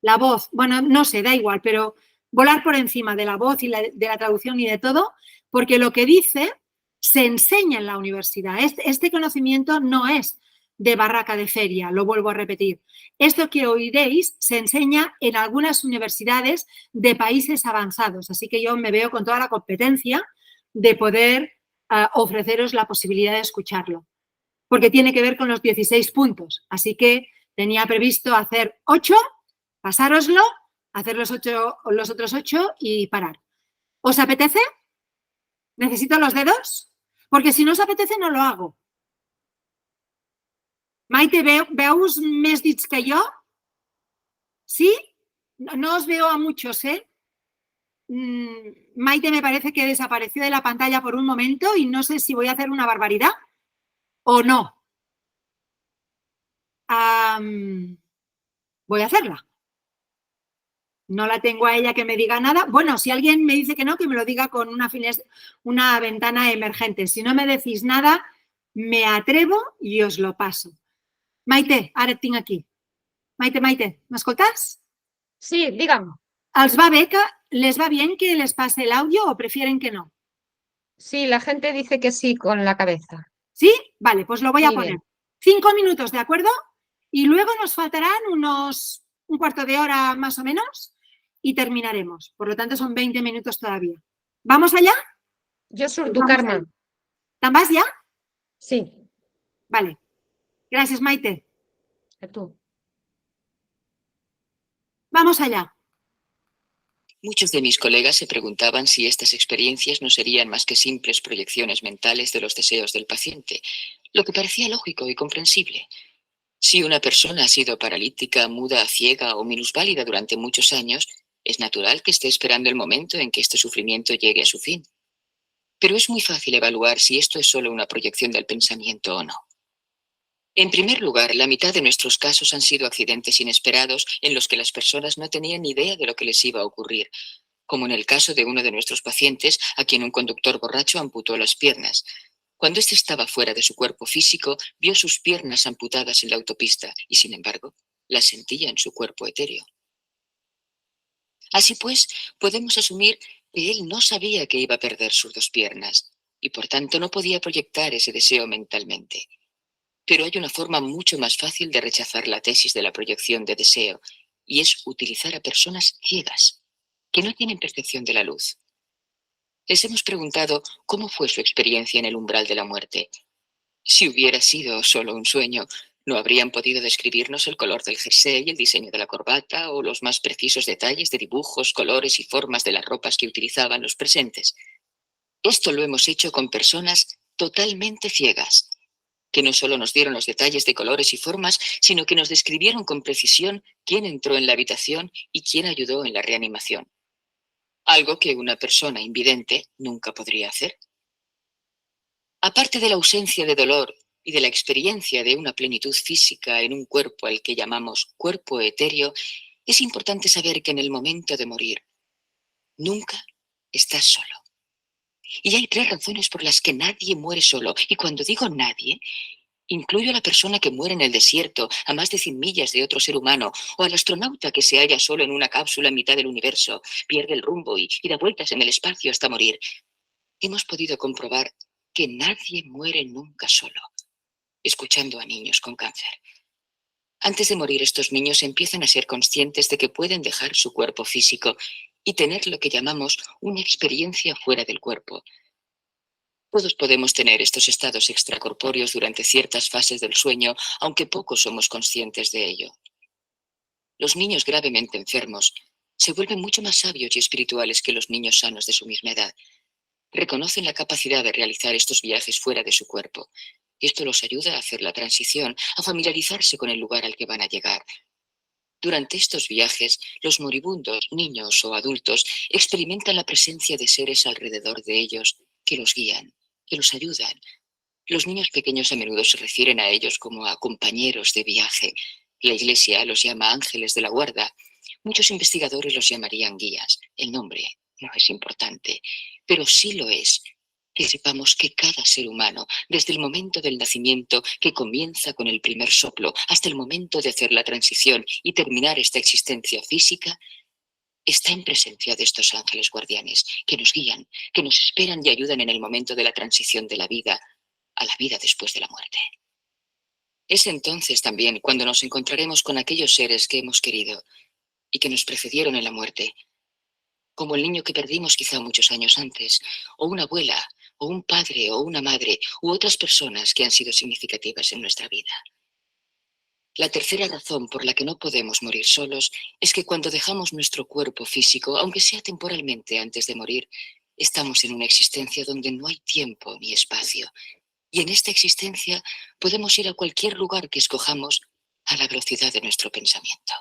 La voz, bueno, no sé, da igual, pero volar por encima de la voz y de la traducción y de todo, porque lo que dice se enseña en la universidad. Este conocimiento no es de barraca de feria, lo vuelvo a repetir. Esto que oiréis se enseña en algunas universidades de países avanzados, así que yo me veo con toda la competencia de poder ofreceros la posibilidad de escucharlo, porque tiene que ver con los 16 puntos. Así que tenía previsto hacer 8, pasároslo, hacer los otros 8 y parar. ¿Os apetece? ¿Necesito los dedos? Porque si no os apetece no lo hago. Maite, ¿veus més dits que yo? ¿Sí? No os veo a muchos, ¿eh? Maite me parece que desapareció de la pantalla por un momento y no sé si voy a hacer una barbaridad o no. Voy a hacerla. No la tengo a ella que me diga nada. Bueno, si alguien me dice que no, que me lo diga con una ventana emergente. Si no me decís nada, me atrevo y os lo paso. Maite, ara et tinc aquí. Maite, ¿m'escoltas? Sí, dígame. ¿Les va bien que les pase el audio o prefieren que no? Sí, la gente dice que sí con la cabeza. ¿Sí? Vale, pues lo voy a poner. Bien. 5 minutos, ¿de acuerdo? Y luego nos faltarán un cuarto de hora más o menos y terminaremos. Por lo tanto, son 20 minutos todavía. ¿Vamos allá? Yo soy tu Carme. ¿Te'n vas ya? Sí. Vale. Gracias, Maite. A tú. Vamos allá. Muchos de mis colegas se preguntaban si estas experiencias no serían más que simples proyecciones mentales de los deseos del paciente, lo que parecía lógico y comprensible. Si una persona ha sido paralítica, muda, ciega o minusválida durante muchos años, es natural que esté esperando el momento en que este sufrimiento llegue a su fin. Pero es muy fácil evaluar si esto es solo una proyección del pensamiento o no. En primer lugar, la mitad de nuestros casos han sido accidentes inesperados en los que las personas no tenían ni idea de lo que les iba a ocurrir, como en el caso de uno de nuestros pacientes a quien un conductor borracho amputó las piernas. Cuando éste estaba fuera de su cuerpo físico, vio sus piernas amputadas en la autopista y, sin embargo, las sentía en su cuerpo etéreo. Así pues, podemos asumir que él no sabía que iba a perder sus 2 piernas y, por tanto, no podía proyectar ese deseo mentalmente. Pero hay una forma mucho más fácil de rechazar la tesis de la proyección de deseo, y es utilizar a personas ciegas, que no tienen percepción de la luz. Les hemos preguntado cómo fue su experiencia en el umbral de la muerte. Si hubiera sido solo un sueño, no habrían podido describirnos el color del jersey, el diseño de la corbata o los más precisos detalles de dibujos, colores y formas de las ropas que utilizaban los presentes. Esto lo hemos hecho con personas totalmente ciegas, que no solo nos dieron los detalles de colores y formas, sino que nos describieron con precisión quién entró en la habitación y quién ayudó en la reanimación. Algo que una persona invidente nunca podría hacer. Aparte de la ausencia de dolor y de la experiencia de una plenitud física en un cuerpo al que llamamos cuerpo etéreo, es importante saber que en el momento de morir, nunca estás solo. Y hay 3 razones por las que nadie muere solo. Y cuando digo nadie, incluyo a la persona que muere en el desierto, a más de 100 millas de otro ser humano, o al astronauta que se halla solo en una cápsula en mitad del universo, pierde el rumbo y da vueltas en el espacio hasta morir. Hemos podido comprobar que nadie muere nunca solo, escuchando a niños con cáncer. Antes de morir, estos niños empiezan a ser conscientes de que pueden dejar su cuerpo físico y tener lo que llamamos una experiencia fuera del cuerpo. Todos podemos tener estos estados extracorpóreos durante ciertas fases del sueño, aunque pocos somos conscientes de ello. Los niños gravemente enfermos se vuelven mucho más sabios y espirituales que los niños sanos de su misma edad. Reconocen la capacidad de realizar estos viajes fuera de su cuerpo. Esto los ayuda a hacer la transición, a familiarizarse con el lugar al que van a llegar. Durante estos viajes, los moribundos, niños o adultos, experimentan la presencia de seres alrededor de ellos que los guían, que los ayudan. Los niños pequeños a menudo se refieren a ellos como a compañeros de viaje. La Iglesia los llama ángeles de la guarda. Muchos investigadores los llamarían guías. El nombre no es importante, pero sí lo es, Que sepamos que cada ser humano, desde el momento del nacimiento, que comienza con el primer soplo, hasta el momento de hacer la transición y terminar esta existencia física, está en presencia de estos ángeles guardianes que nos guían, que nos esperan y ayudan en el momento de la transición de la vida a la vida después de la muerte. Es entonces también cuando nos encontraremos con aquellos seres que hemos querido y que nos precedieron en la muerte, como el niño que perdimos quizá muchos años antes, o una abuela, o un padre, o una madre, u otras personas que han sido significativas en nuestra vida. La tercera razón por la que no podemos morir solos es que cuando dejamos nuestro cuerpo físico, aunque sea temporalmente antes de morir, estamos en una existencia donde no hay tiempo ni espacio. Y en esta existencia podemos ir a cualquier lugar que escojamos a la velocidad de nuestro pensamiento.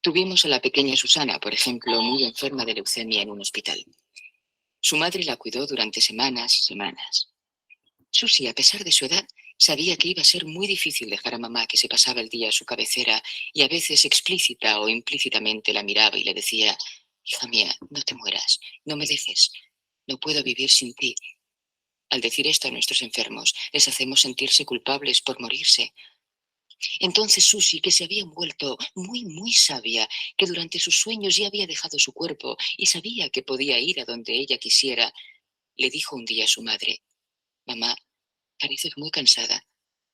Tuvimos a la pequeña Susana, por ejemplo, muy enferma de leucemia en un hospital. Su madre la cuidó durante semanas. Susie, a pesar de su edad, sabía que iba a ser muy difícil dejar a mamá, que se pasaba el día a su cabecera y a veces explícita o implícitamente la miraba y le decía: hija mía, no te mueras, no me dejes, no puedo vivir sin ti. Al decir esto a nuestros enfermos, les hacemos sentirse culpables por morirse. Entonces Susie, que se había vuelto muy sabia, que durante sus sueños ya había dejado su cuerpo y sabía que podía ir a donde ella quisiera, le dijo un día a su madre: mamá, pareces muy cansada.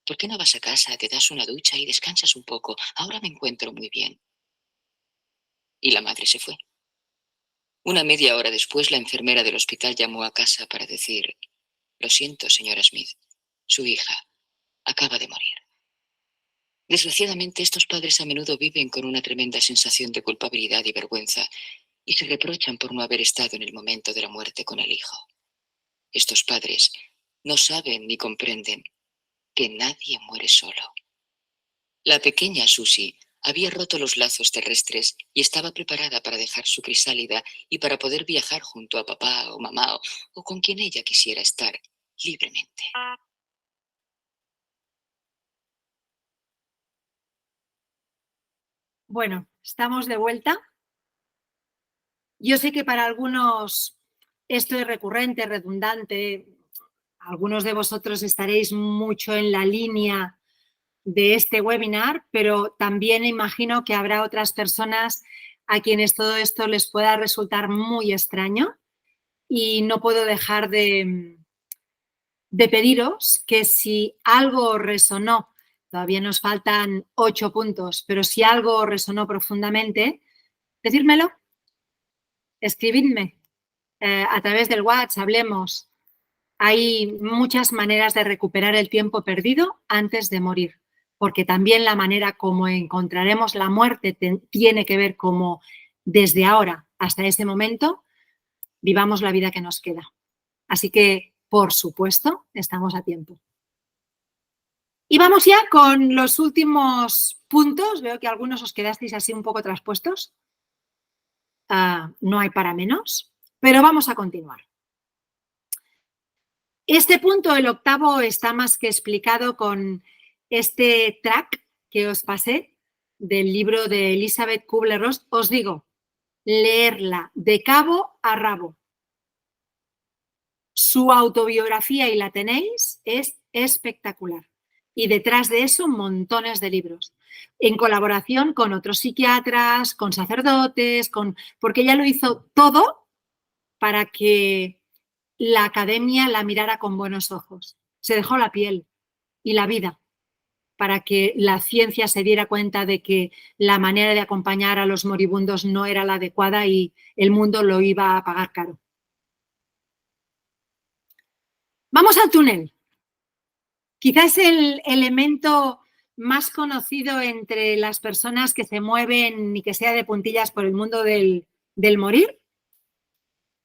¿Por qué no vas a casa, te das una ducha y descansas un poco? Ahora me encuentro muy bien. Y la madre se fue. Una media hora después, la enfermera del hospital llamó a casa para decir: lo siento, señora Smith, su hija acaba de morir. Desgraciadamente, estos padres a menudo viven con una tremenda sensación de culpabilidad y vergüenza y se reprochan por no haber estado en el momento de la muerte con el hijo. Estos padres no saben ni comprenden que nadie muere solo. La pequeña Susie había roto los lazos terrestres y estaba preparada para dejar su crisálida y para poder viajar junto a papá o mamá o con quien ella quisiera estar libremente. Bueno, estamos de vuelta. Yo sé que para algunos esto es recurrente, redundante. Algunos de vosotros estaréis mucho en la línea de este webinar, pero también imagino que habrá otras personas a quienes todo esto les pueda resultar muy extraño y no puedo dejar de pediros que si algo resonó, todavía nos faltan 8 puntos, pero si algo resonó profundamente, decírmelo, escribidme a través del WhatsApp, hablemos. Hay muchas maneras de recuperar el tiempo perdido antes de morir, porque también la manera como encontraremos la muerte tiene que ver cómo desde ahora hasta ese momento vivamos la vida que nos queda. Así que, por supuesto, estamos a tiempo. Y vamos ya con los últimos puntos. Veo que algunos os quedasteis así un poco traspuestos. No hay para menos, pero vamos a continuar. Este punto, el octavo, está más que explicado con este track que os pasé del libro de Elizabeth Kubler-Ross. Os digo, leerla de cabo a rabo. Su autobiografía, y la tenéis, es espectacular. Y detrás de eso, montones de libros. En colaboración con otros psiquiatras, con sacerdotes, porque ella lo hizo todo para que la academia la mirara con buenos ojos. Se dejó la piel y la vida para que la ciencia se diera cuenta de que la manera de acompañar a los moribundos no era la adecuada y el mundo lo iba a pagar caro. Vamos al túnel. Quizás el elemento más conocido entre las personas que se mueven y que sea de puntillas por el mundo del morir.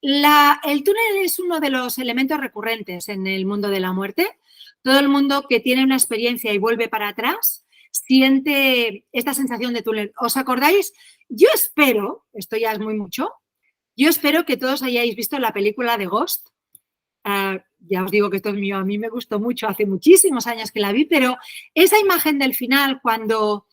El túnel es uno de los elementos recurrentes en el mundo de la muerte. Todo el mundo que tiene una experiencia y vuelve para atrás siente esta sensación de túnel. ¿Os acordáis? Yo espero, esto ya es muy mucho, yo espero que todos hayáis visto la película de Ghost. Ya os digo que esto es mío, a mí me gustó mucho, hace muchísimos años que la vi, pero esa imagen del final, cuando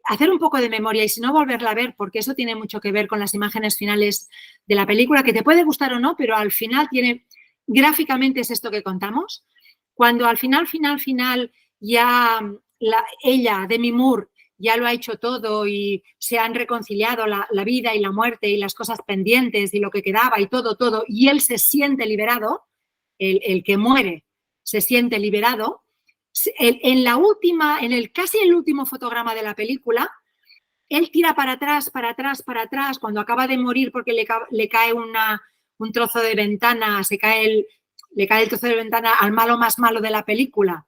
hacer un poco de memoria y si no volverla a ver, porque eso tiene mucho que ver con las imágenes finales de la película, que te puede gustar o no, pero al final tiene gráficamente es esto que contamos. Cuando al final ya ella, Demi Moore, ya lo ha hecho todo y se han reconciliado la vida y la muerte y las cosas pendientes y lo que quedaba y todo, y él se siente liberado, el que muere se siente liberado, casi el último fotograma de la película, él tira para atrás, cuando acaba de morir porque le cae un trozo de ventana, le cae el trozo de ventana al malo más malo de la película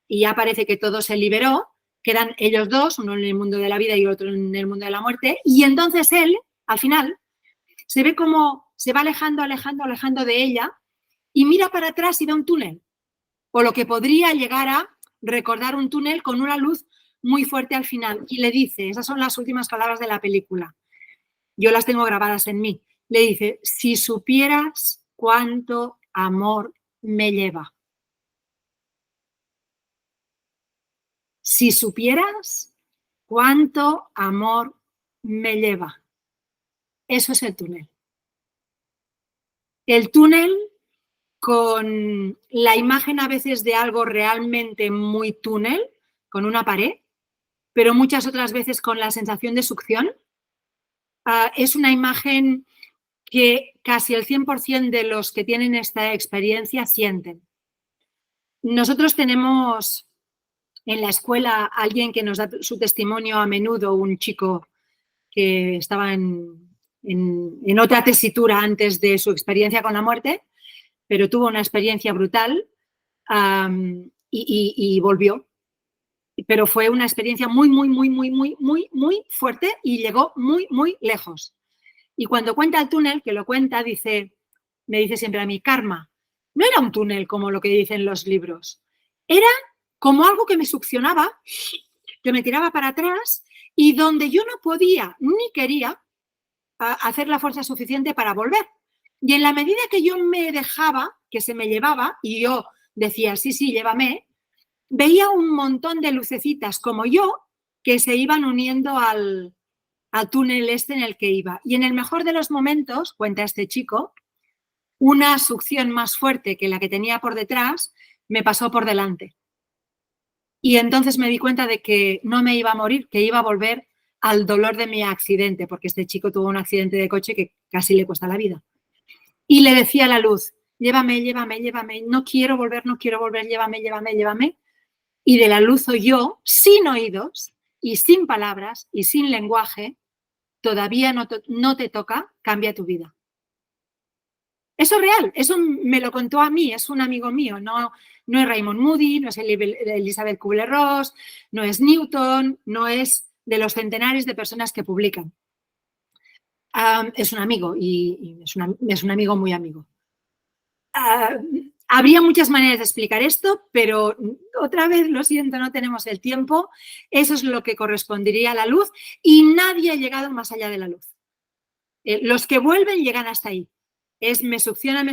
y ya parece que todo se liberó, quedan ellos dos, uno en el mundo de la vida y otro en el mundo de la muerte, y entonces él, al final, se ve como se va alejando de ella y mira para atrás y ve un túnel, o lo que podría llegar a recordar un túnel con una luz muy fuerte al final, y le dice, esas son las últimas palabras de la película, yo las tengo grabadas en mí, le dice, si supieras cuánto amor me lleva. Si supieras cuánto amor me lleva. Eso es el túnel. El túnel con la imagen a veces de algo realmente muy túnel, con una pared, pero muchas otras veces con la sensación de succión. Es una imagen que casi el 100% de los que tienen esta experiencia sienten. Nosotros tenemos en la escuela alguien que nos da su testimonio a menudo, un chico que estaba en otra tesitura antes de su experiencia con la muerte, pero tuvo una experiencia brutal y volvió. Pero fue una experiencia muy fuerte y llegó muy lejos. Y cuando cuenta el túnel, que lo cuenta, me dice siempre a mí, Karma, no era un túnel como lo que dicen los libros, era como algo que me succionaba, que me tiraba para atrás y donde yo no podía ni quería hacer la fuerza suficiente para volver. Y en la medida que yo me dejaba, que se me llevaba, y yo decía, sí, llévame, veía un montón de lucecitas como yo que se iban uniendo al túnel en el que iba. Y en el mejor de los momentos, cuenta este chico, una succión más fuerte que la que tenía por detrás me pasó por delante. Y entonces me di cuenta de que no me iba a morir, que iba a volver al dolor de mi accidente, porque este chico tuvo un accidente de coche que casi le cuesta la vida. Y le decía a la luz, llévame, no quiero volver, llévame. Y de la luz oyó, sin oídos y sin palabras y sin lenguaje, todavía no te toca, cambia tu vida. Eso es real, eso me lo contó a mí, es un amigo mío, no es Raymond Moody, no es Elizabeth Kubler-Ross, no es Newton, no es de los centenares de personas que publican. Es un amigo y es un amigo muy amigo. Habría muchas maneras de explicar esto, pero otra vez, lo siento, no tenemos el tiempo. Eso es lo que correspondería a la luz y nadie ha llegado más allá de la luz. Los que vuelven llegan hasta ahí. Me succiona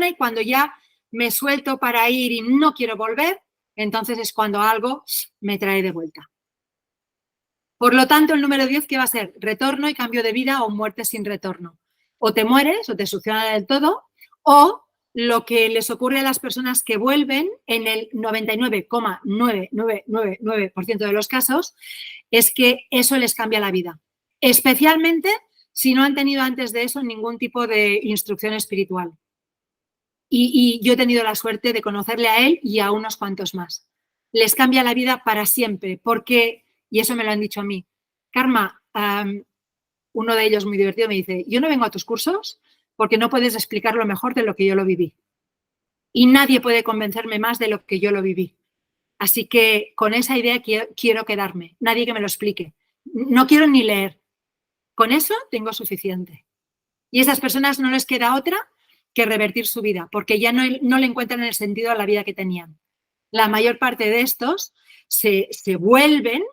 y cuando ya me suelto para ir y no quiero volver, entonces es cuando algo me trae de vuelta. Por lo tanto, el número 10, ¿qué va a ser? Retorno y cambio de vida o muerte sin retorno. O te mueres o te succiona del todo, o lo que les ocurre a las personas que vuelven en el 99,9999% de los casos es que eso les cambia la vida. Especialmente si no han tenido antes de eso ningún tipo de instrucción espiritual. Y yo he tenido la suerte de conocerle a él y a unos cuantos más. Les cambia la vida para siempre, porque, y eso me lo han dicho a mí, Karma, uno de ellos muy divertido me dice, yo no vengo a tus cursos porque no puedes explicarlo mejor de lo que yo lo viví. Y nadie puede convencerme más de lo que yo lo viví. Así que con esa idea quiero quedarme, nadie que me lo explique. No quiero ni leer. Con eso tengo suficiente. Y a esas personas no les queda otra que revertir su vida, porque ya no le encuentran el sentido a la vida que tenían. La mayor parte de estos se vuelven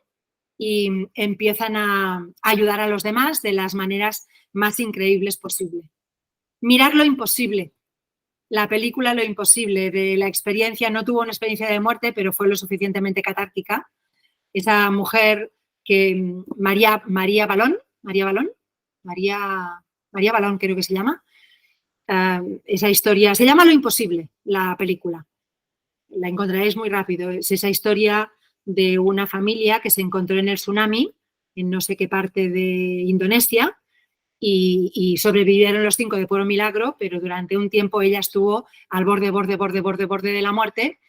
y empiezan a ayudar a los demás de las maneras más increíbles posible. Mirar lo imposible. La película Lo imposible, de la experiencia, no tuvo una experiencia de muerte, pero fue lo suficientemente catártica. Esa mujer que María Balón creo que se llama, esa historia, se llama Lo Imposible, la película. La encontraréis muy rápido. Es esa historia de una familia que se encontró en el tsunami en no sé qué parte de Indonesia y sobrevivieron los 5 de puro milagro, pero durante un tiempo ella estuvo al borde de la muerte,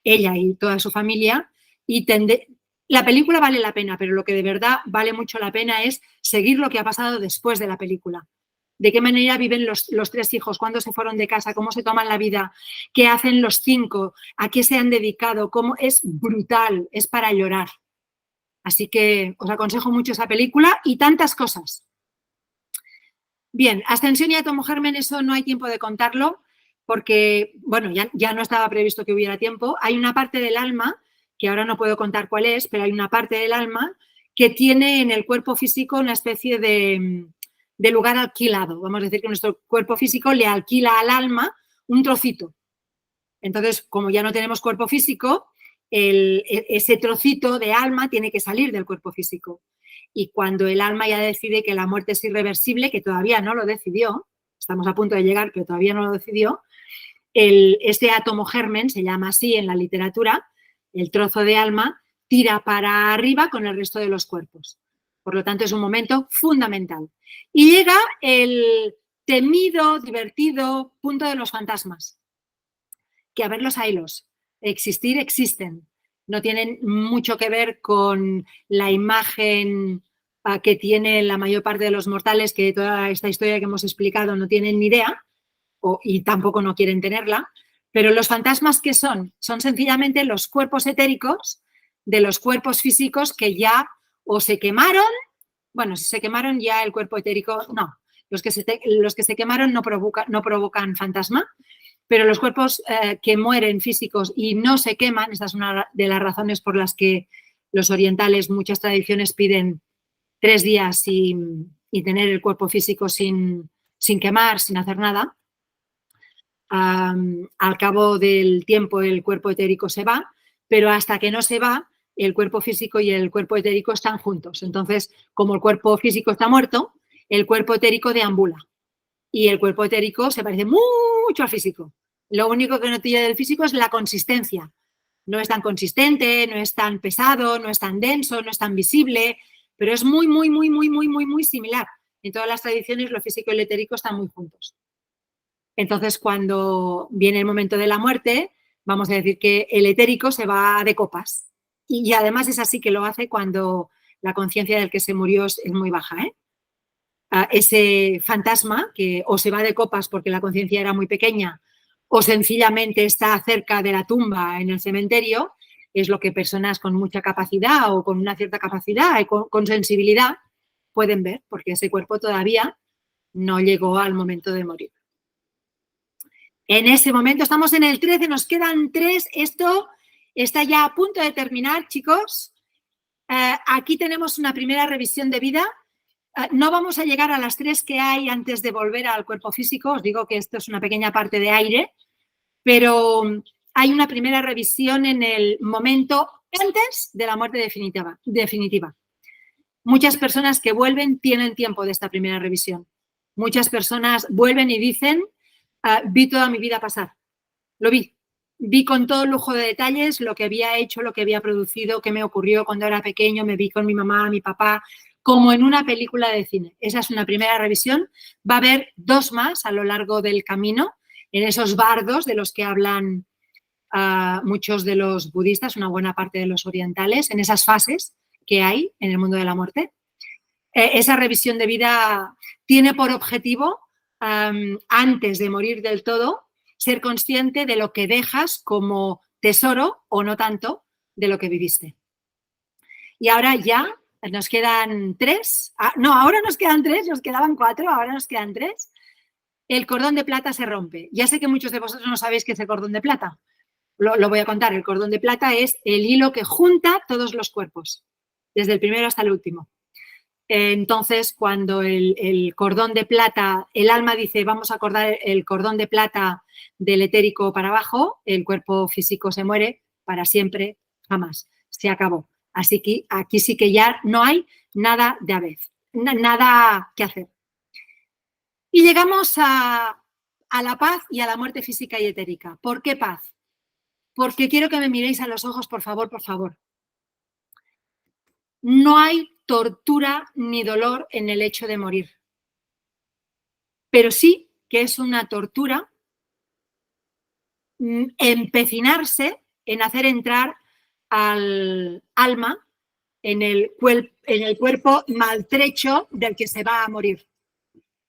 ella y toda su familia, y la película vale la pena, pero lo que de verdad vale mucho la pena es seguir lo que ha pasado después de la película. De qué manera viven los 3 hijos, cuándo se fueron de casa, cómo se toman la vida, qué hacen los 5, a qué se han dedicado, cómo es brutal, es para llorar. Así que os aconsejo mucho esa película y tantas cosas. Bien, Ascensión y Átomo Germen, eso no hay tiempo de contarlo porque, bueno, ya no estaba previsto que hubiera tiempo. Hay una parte del alma, que ahora no puedo contar cuál es, pero hay una parte del alma que tiene en el cuerpo físico una especie de lugar alquilado. Vamos a decir que nuestro cuerpo físico le alquila al alma un trocito. Entonces, como ya no tenemos cuerpo físico, ese trocito de alma tiene que salir del cuerpo físico. Y cuando el alma ya decide que la muerte es irreversible, que todavía no lo decidió, estamos a punto de llegar, pero todavía no lo decidió, este átomo germen, se llama así en la literatura, el trozo de alma, tira para arriba con el resto de los cuerpos. Por lo tanto, es un momento fundamental. Y llega el temido, divertido punto de los fantasmas. Que a verlos, haylos. Existir, existen. No tienen mucho que ver con la imagen que tiene la mayor parte de los mortales, que toda esta historia que hemos explicado no tienen ni idea y tampoco no quieren tenerla. Pero los fantasmas, ¿qué son? Son sencillamente los cuerpos etéricos de los cuerpos físicos que ya o se quemaron. Bueno, si se quemaron ya el cuerpo etérico, no. Los que se quemaron no provocan fantasma, pero los cuerpos que mueren físicos y no se queman, esta es una de las razones por las que los orientales, muchas tradiciones piden 3 días y tener el cuerpo físico sin quemar, sin hacer nada. Al cabo del tiempo el cuerpo etérico se va, pero hasta que no se va, el cuerpo físico y el cuerpo etérico están juntos. Entonces, como el cuerpo físico está muerto, el cuerpo etérico deambula. Y el cuerpo etérico se parece mucho al físico. Lo único que no tiene del físico es la consistencia. No es tan consistente, no es tan pesado, no es tan denso, no es tan visible, pero es muy similar. En todas las tradiciones lo físico y el etérico están muy juntos. Entonces, cuando viene el momento de la muerte, vamos a decir que el etérico se va de copas. Y además es así que lo hace cuando la conciencia del que se murió es muy baja, ¿eh? Ese fantasma que o se va de copas porque la conciencia era muy pequeña o sencillamente está cerca de la tumba en el cementerio, es lo que personas con mucha capacidad o con una cierta capacidad y con sensibilidad pueden ver, porque ese cuerpo todavía no llegó al momento de morir. En ese momento estamos en el 13, nos quedan 3, esto está ya a punto de terminar, chicos. Aquí tenemos una primera revisión de vida. No vamos a llegar a las 3 que hay antes de volver al cuerpo físico. Os digo que esto es una pequeña parte de aire, pero hay una primera revisión en el momento antes de la muerte definitiva. Muchas personas que vuelven tienen tiempo de esta primera revisión. Muchas personas vuelven y dicen, vi toda mi vida pasar. Lo vi. Vi con todo lujo de detalles lo que había hecho, lo que había producido, qué me ocurrió cuando era pequeño, me vi con mi mamá, mi papá, como en una película de cine. Esa es una primera revisión. Va a haber 2 más a lo largo del camino, en esos bardos de los que hablan muchos de los budistas, una buena parte de los orientales, en esas fases que hay en el mundo de la muerte. Esa revisión de vida tiene por objetivo, antes de morir del todo, ser consciente de lo que dejas como tesoro o no tanto de lo que viviste. Y ahora ya nos quedan 3. No, ahora nos quedan 3, nos quedaban 4, ahora nos quedan 3. El cordón de plata se rompe. Ya sé que muchos de vosotros no sabéis qué es el cordón de plata. Lo voy a contar. El cordón de plata es el hilo que junta todos los cuerpos, desde el primero hasta el último. Entonces, cuando el cordón de plata, el alma dice, vamos a acordar el cordón de plata del etérico para abajo, el cuerpo físico se muere para siempre, jamás. Se acabó. Así que aquí sí que ya no hay nada nada que hacer. Y llegamos a a la paz y a la muerte física y etérica. ¿Por qué paz? Porque quiero que me miréis a los ojos, por favor, por favor. No hay tortura ni dolor en el hecho de morir. Pero sí que es una tortura empecinarse en hacer entrar al alma en el cuerpo maltrecho del que se va a morir.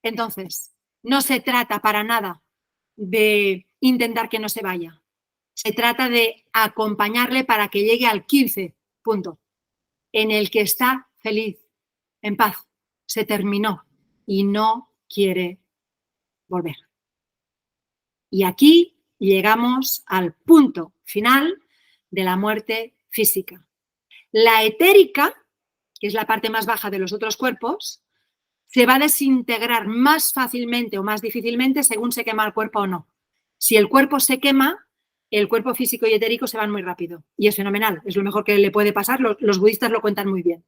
Entonces, no se trata para nada de intentar que no se vaya. Se trata de acompañarle para que llegue al 15 punto, en el que está feliz, en paz. Se terminó y no quiere volver. Y aquí llegamos al punto final de la muerte física. La etérica, que es la parte más baja de los otros cuerpos, se va a desintegrar más fácilmente o más difícilmente según se quema el cuerpo o no. Si el cuerpo se quema, el cuerpo físico y etérico se van muy rápido. Y es fenomenal, es lo mejor que le puede pasar. Los budistas lo cuentan muy bien.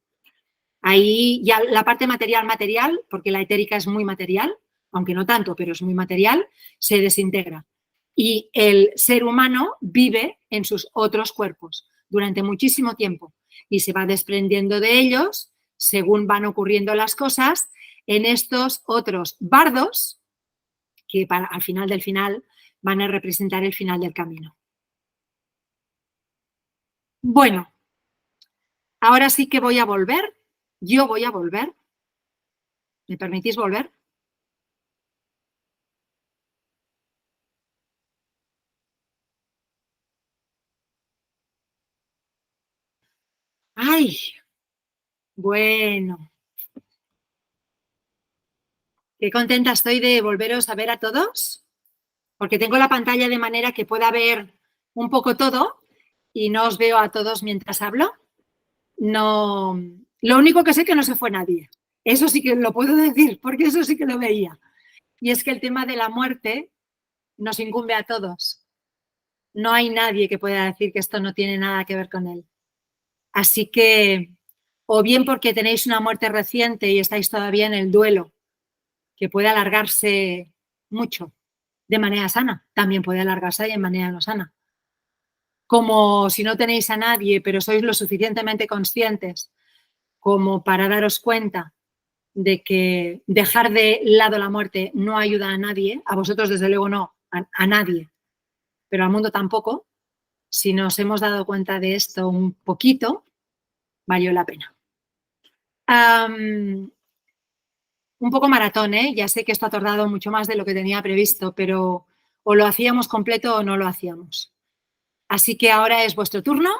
Ahí ya la parte material, porque la etérica es muy material, aunque no tanto, pero es muy material, se desintegra. Y el ser humano vive en sus otros cuerpos durante muchísimo tiempo y se va desprendiendo de ellos según van ocurriendo las cosas en estos otros bardos que al final del final van a representar el final del camino. Bueno, ahora sí que voy a volver. Yo voy a volver. ¿Me permitís volver? ¡Ay! Bueno. Qué contenta estoy de volveros a ver a todos, porque tengo la pantalla de manera que pueda ver un poco todo y no os veo a todos mientras hablo. No, lo único que sé es que no se fue nadie. Eso sí que lo puedo decir, porque eso sí que lo veía. Y es que el tema de la muerte nos incumbe a todos. No hay nadie que pueda decir que esto no tiene nada que ver con él. Así que, o bien porque tenéis una muerte reciente y estáis todavía en el duelo, que puede alargarse mucho de manera sana, también puede alargarse de manera no sana. Como si no tenéis a nadie, pero sois lo suficientemente conscientes como para daros cuenta de que dejar de lado la muerte no ayuda a nadie, a vosotros desde luego no, a nadie, pero al mundo tampoco. Si nos hemos dado cuenta de esto un poquito, valió la pena. Un poco maratón, ¿eh? Ya sé que esto ha tardado mucho más de lo que tenía previsto, pero o lo hacíamos completo o no lo hacíamos. Así que ahora es vuestro turno.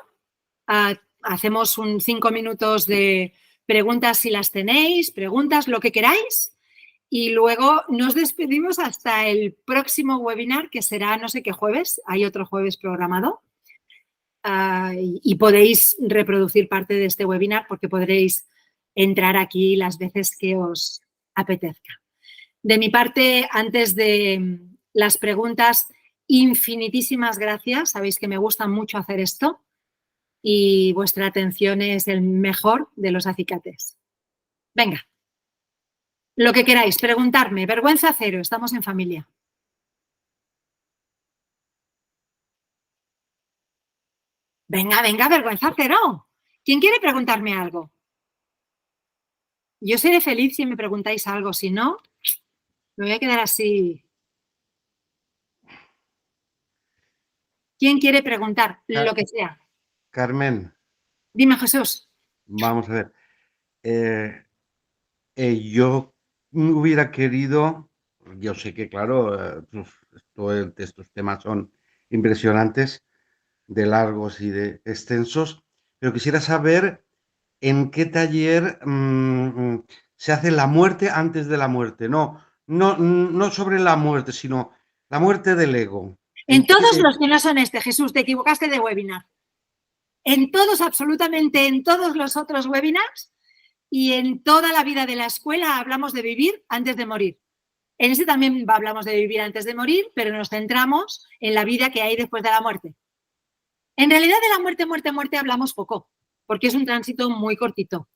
Hacemos 5 minutos de preguntas si las tenéis, preguntas, lo que queráis. Y luego nos despedimos hasta el próximo webinar, que será no sé qué jueves. Hay otro jueves programado. Y podéis reproducir parte de este webinar porque podréis entrar aquí las veces que os apetezca. De mi parte, antes de las preguntas, infinitísimas gracias. Sabéis que me gusta mucho hacer esto y vuestra atención es el mejor de los acicates. Venga, lo que queráis, preguntarme. Vergüenza cero, estamos en familia. Venga, venga, vergüenza cero. ¿Quién quiere preguntarme algo? Yo seré feliz si me preguntáis algo, si no, me voy a quedar así. ¿Quién quiere preguntar? Lo que sea. Carmen. Dime, Jesús. Vamos a ver. Yo hubiera querido, yo sé que, claro, estos temas son impresionantes, de largos y de extensos, pero quisiera saber en qué taller se hace la muerte antes de la muerte. No sobre la muerte, sino la muerte del ego. En todos los que no son Jesús, te equivocaste de webinar. En todos, absolutamente en todos los otros webinars y en toda la vida de la escuela hablamos de vivir antes de morir. En ese también hablamos de vivir antes de morir, pero nos centramos en la vida que hay después de la muerte. En realidad de la muerte hablamos poco, porque es un tránsito muy cortito.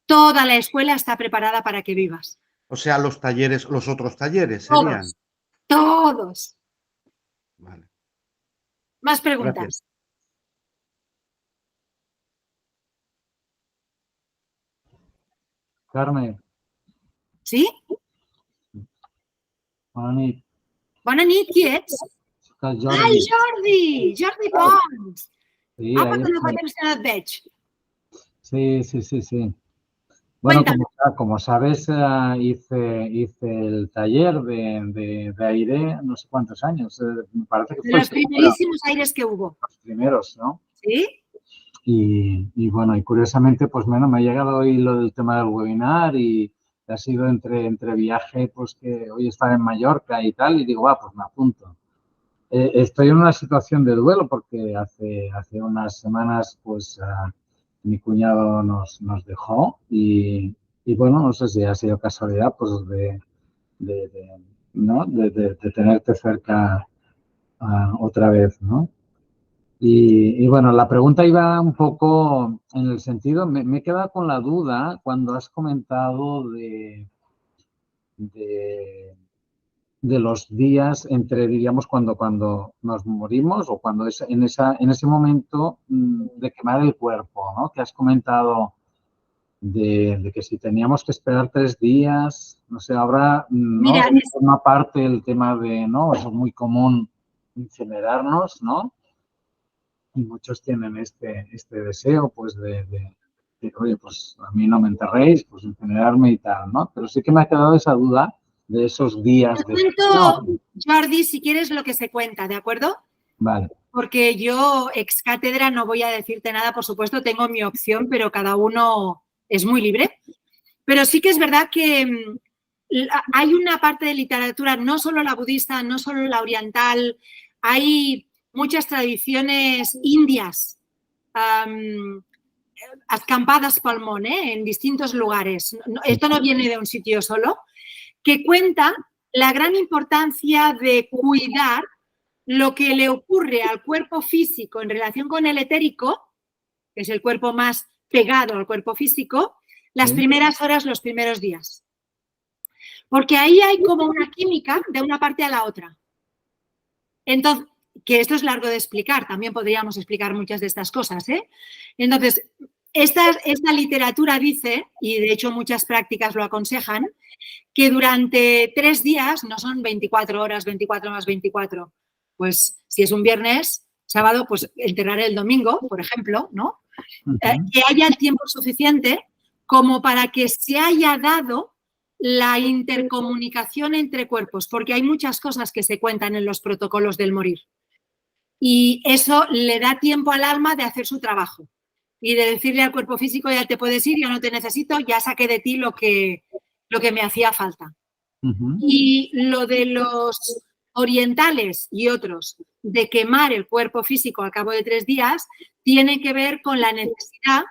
Toda la escuela está preparada para que vivas. O sea, los talleres, los otros talleres serían. Todos. Vale. Más preguntas. Gracias. Carme, Sí? bona nit. Bona nit, qui ets? Soc el Ai, Jordi. Jordi! Jordi Pons! Sí, Apa, ahí que no fa estoy. temps que no et veig. Sí. Bueno, Cuéntame. como sabes, hice el taller de aire no sé cuántos años. Me parece que De fue el los primero, primerísimos aires que hubo. los primeros, ¿no? ¿Sí? Y bueno, y curiosamente, pues bueno, me ha llegado hoy lo del tema del webinar y ha sido entre viaje, pues que hoy estaba en Mallorca y tal, y digo, va, pues me apunto. Estoy en una situación de duelo porque hace unas semanas, pues mi cuñado nos dejó y bueno, no sé si ha sido casualidad, pues ¿no? de tenerte cerca otra vez, ¿no? Y bueno, la pregunta iba un poco en el sentido, me he quedado con la duda cuando has comentado de los días entre, diríamos, cuando nos morimos o cuando es en ese momento de quemar el cuerpo, ¿no? Que has comentado de que si teníamos que esperar 3 días, no sé, ahora, ¿no? Mira, Forma parte el tema de, ¿no? Eso es muy común, incinerarnos, ¿no? Y muchos tienen este deseo, pues, de, oye, pues a mí no me enterréis, pues incinerarme y tal, ¿no? Pero sí que me ha quedado esa duda de esos días te de... cuento, Jordi, si quieres lo que se cuenta, ¿de acuerdo? Vale. Porque yo, ex cátedra, no voy a decirte nada, por supuesto, tengo mi opción, pero cada uno es muy libre. Pero sí que es verdad que hay una parte de literatura, no solo la budista, no solo la oriental, hay muchas tradiciones indias acampadas por el mundo, en distintos lugares. Esto no viene de un sitio solo, que cuenta la gran importancia de cuidar lo que le ocurre al cuerpo físico en relación con el etérico, que es el cuerpo más pegado al cuerpo físico, las primeras horas, los primeros días. Porque ahí hay como una química de una parte a la otra. Entonces, que esto es largo de explicar, también podríamos explicar muchas de estas cosas, ¿eh? Entonces, esta literatura dice, y de hecho muchas prácticas lo aconsejan, que durante 3 días, no son 24 horas, 24 más 24, pues si es un viernes, sábado, pues enterrar el domingo, por ejemplo, ¿no? Que haya el tiempo suficiente como para que se haya dado la intercomunicación entre cuerpos, porque hay muchas cosas que se cuentan en los protocolos del morir. Y eso le da tiempo al alma de hacer su trabajo y de decirle al cuerpo físico, ya te puedes ir, ya no te necesito, ya saqué de ti lo que me hacía falta. Y lo de los orientales y otros de quemar el cuerpo físico al cabo de 3 días tiene que ver con la necesidad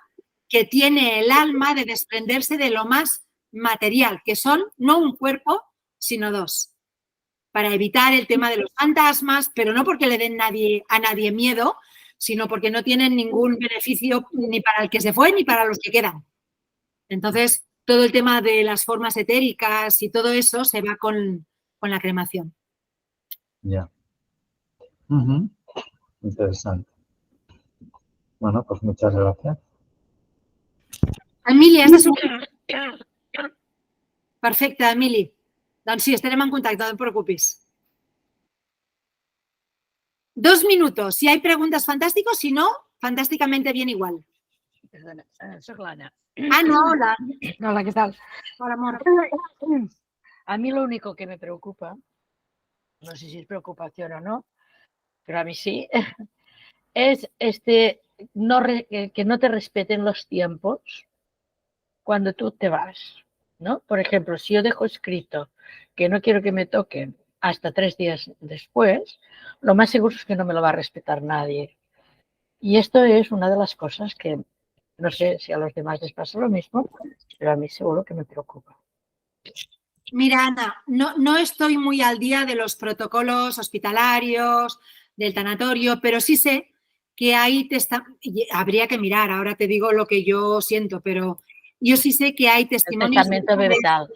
que tiene el alma de desprenderse de lo más material, que son no un cuerpo, sino 2, para evitar el tema de los fantasmas, pero no porque le den a nadie miedo, sino porque no tienen ningún beneficio ni para el que se fue ni para los que quedan. Entonces, todo el tema de las formas etéricas y todo eso se va con la cremación. Ya. Interesante. Bueno, pues muchas gracias. Emili, estàs perfecte, Emili. Doncs sí, estarem en contacte, no te preocupes. 2 minutos. Si hay preguntas, fantástico. Si no, fantásticamente bien igual. Perdona, soc l'Anna. Ah, no, hola. Hola, ¿qué tal? Hola, amor. A mí lo único que me preocupa, no sé si es preocupación o no, pero a mí sí, es que no te respeten los tiempos cuando tú te vas, ¿no? Por ejemplo, si yo dejo escrito que no quiero que me toquen hasta 3 días después, lo más seguro es que no me lo va a respetar nadie. Y esto es una de las cosas que no sé si a los demás les pasa lo mismo, pero a mí seguro que me preocupa. Mira, Ana, no estoy muy al día de los protocolos hospitalarios, del tanatorio, pero sí sé que hay habría que mirar, ahora te digo lo que yo siento, pero yo sí sé que hay testimonios. El testamento vegetal.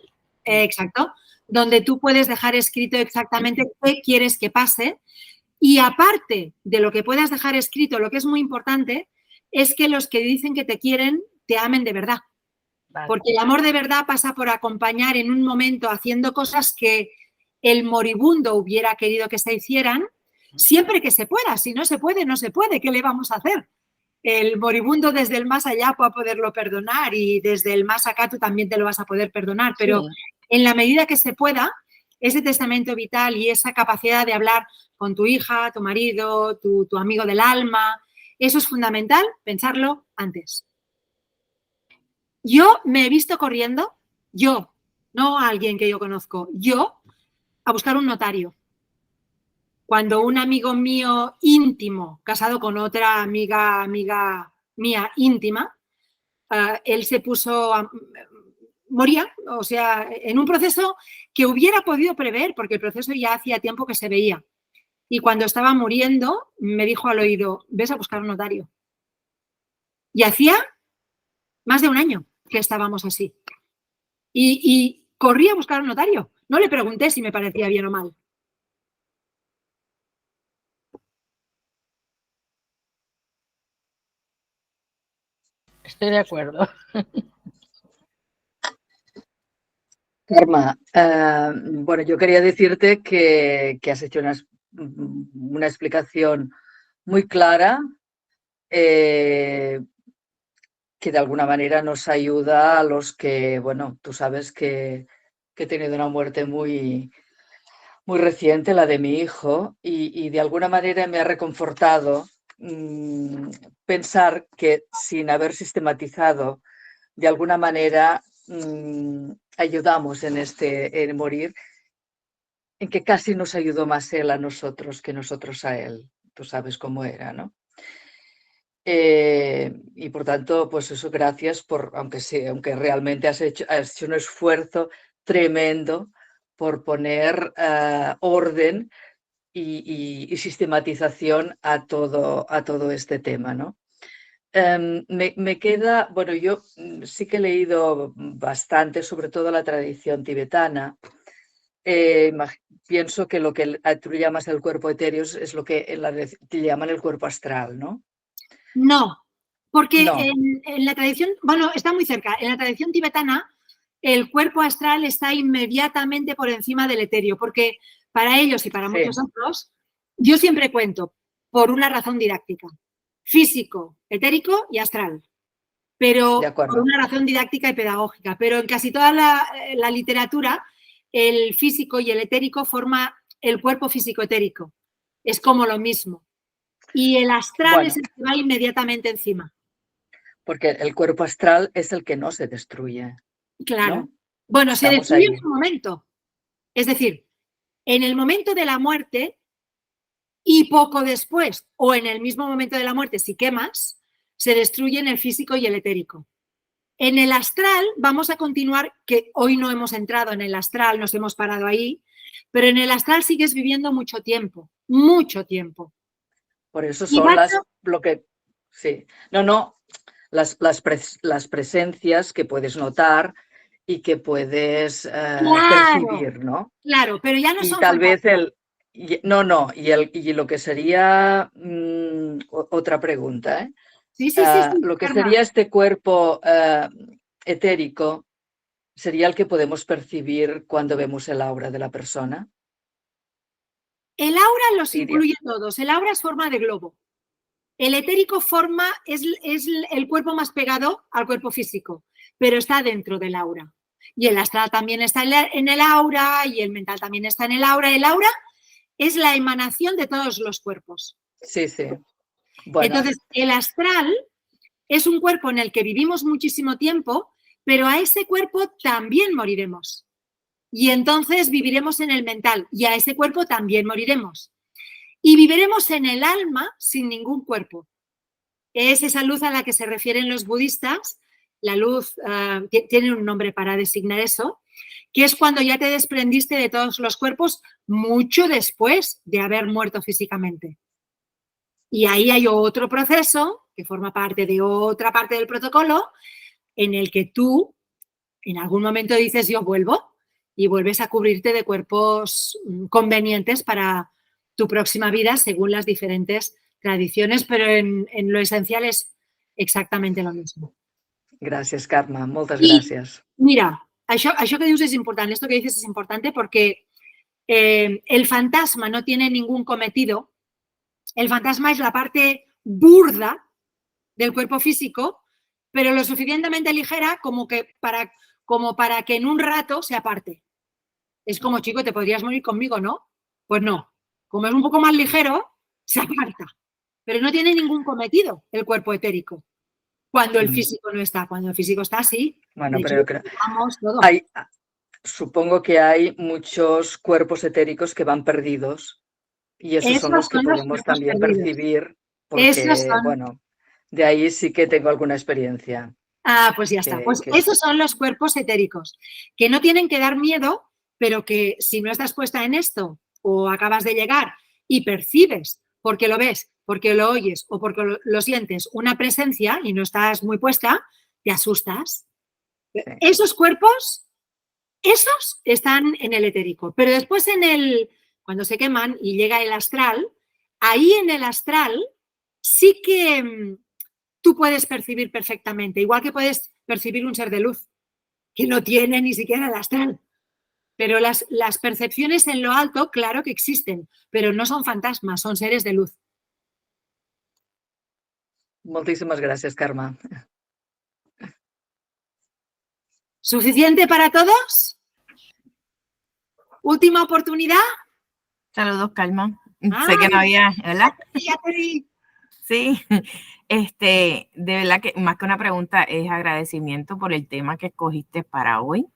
Exacto, donde tú puedes dejar escrito exactamente qué quieres que pase. Y aparte de lo que puedas dejar escrito, lo que es muy importante es que los que dicen que te quieren te amen de verdad. Vale. Porque el amor de verdad pasa por acompañar en un momento haciendo cosas que el moribundo hubiera querido que se hicieran, siempre que se pueda. Si no se puede, no se puede. ¿Qué le vamos a hacer? El moribundo desde el más allá va a poderlo perdonar y desde el más acá tú también te lo vas a poder perdonar. Pero en la medida que se pueda, ese testamento vital y esa capacidad de hablar con tu hija, tu marido, tu amigo del alma, eso es fundamental, pensarlo antes. Yo me he visto corriendo, yo, no alguien que yo conozco, yo, a buscar un notario. Cuando un amigo mío íntimo, casado con otra amiga mía íntima, él se puso, moría, o sea, en un proceso que hubiera podido prever, porque el proceso ya hacía tiempo que se veía. Y cuando estaba muriendo, me dijo al oído, ves a buscar un notario. Y hacía más de un año que estábamos así. Y corrí a buscar un notario. No le pregunté si me parecía bien o mal. Estoy de acuerdo. Karma, bueno, yo quería decirte que has hecho una explicación muy clara que de alguna manera nos ayuda a los que, bueno, tú sabes que he tenido una muerte muy reciente, la de mi hijo, y de alguna manera me ha reconfortado pensar que sin haber sistematizado, de alguna manera ayudamos en morir, en que casi nos ayudó más él a nosotros que nosotros a él. Tú sabes cómo era, ¿no? Y por tanto, pues eso, gracias por, aunque realmente has hecho un esfuerzo tremendo por poner orden y sistematización a todo este tema, ¿no? Me queda, bueno, yo sí que he leído bastante, sobre todo la tradición tibetana. Pienso que lo que tú llamas el cuerpo etéreo es lo que te llaman el cuerpo astral, ¿no? No, porque No. en la tradición, bueno, está muy cerca. En la tradición tibetana, el cuerpo astral está inmediatamente por encima del etéreo, porque para ellos y para muchos otros, yo siempre cuento, por una razón didáctica, físico, etérico y astral, pero por una razón didáctica y pedagógica. Pero en casi toda la literatura, el físico y el etérico forma el cuerpo físico-etérico. Es como lo mismo. Y el astral es el que va inmediatamente encima. Porque el cuerpo astral es el que no se destruye. Claro. ¿No? Bueno, se destruye en su momento. Es decir, en el momento de la muerte y poco después, o en el mismo momento de la muerte, si quemas, se destruyen el físico y el etérico. En el astral vamos a continuar, que hoy no hemos entrado en el astral, nos hemos parado ahí, pero en el astral sigues viviendo mucho tiempo, mucho tiempo. Por eso son las presencias que puedes notar y que puedes percibir, ¿no? Claro, pero ya no y son tal vez y lo que sería otra pregunta, ¿eh? Sí, lo que sería este cuerpo etérico sería el que podemos percibir cuando vemos el aura de la persona. El aura los incluye todos. El aura es forma de globo. El etérico es el cuerpo más pegado al cuerpo físico, pero está dentro del aura. Y el astral también está en el aura y el mental también está en el aura. El aura es la emanación de todos los cuerpos. Sí, sí. Bueno. Entonces, el astral es un cuerpo en el que vivimos muchísimo tiempo, pero a ese cuerpo también moriremos. Y entonces viviremos en el mental y a ese cuerpo también moriremos. Y viviremos en el alma sin ningún cuerpo. Es esa luz a la que se refieren los budistas. La luz tiene un nombre para designar eso, que es cuando ya te desprendiste de todos los cuerpos mucho después de haber muerto físicamente. Y ahí hay otro proceso que forma parte de otra parte del protocolo en el que tú en algún momento dices yo vuelvo y vuelves a cubrirte de cuerpos convenientes para tu próxima vida según las diferentes tradiciones, pero en lo esencial es exactamente lo mismo. Gracias, Carme. Moltes gràcies. Mira, això que dius és important, esto que dices es importante porque el fantasma no tiene ningún cometido. El fantasma es la parte burda del cuerpo físico, pero lo suficientemente ligera como para que en un rato se aparte. Es como, chico, te podrías morir conmigo, ¿no? Pues no. Como es un poco más ligero, se aparta. Pero no tiene ningún cometido el cuerpo etérico. Cuando el físico no está. Cuando el físico está, sí. Bueno, De pero hecho, vamos, todo. Supongo que hay muchos cuerpos etéricos que van perdidos y esos son los que podemos también percibir porque, bueno, de ahí sí que tengo alguna experiencia. Ah, pues ya está. Pues esos son los cuerpos etéricos, que no tienen que dar miedo, pero que si no estás puesta en esto o acabas de llegar y percibes, porque lo ves, porque lo oyes o porque lo sientes, una presencia y no estás muy puesta, te asustas. Sí. Esos cuerpos, esos están en el etérico, pero después cuando se queman y llega el astral, ahí en el astral sí que tú puedes percibir perfectamente, igual que puedes percibir un ser de luz, que no tiene ni siquiera el astral. Pero las percepciones en lo alto, claro que existen, pero no son fantasmas, son seres de luz. Moltíssimes gràcies, Carme. ¿Suficiente para todos? ¿Última oportunidad? Saludos, Carme. Sé que no había, ¿verdad? Ya te vi. Sí, de verdad que más que una pregunta es agradecimiento por el tema que escogiste para hoy,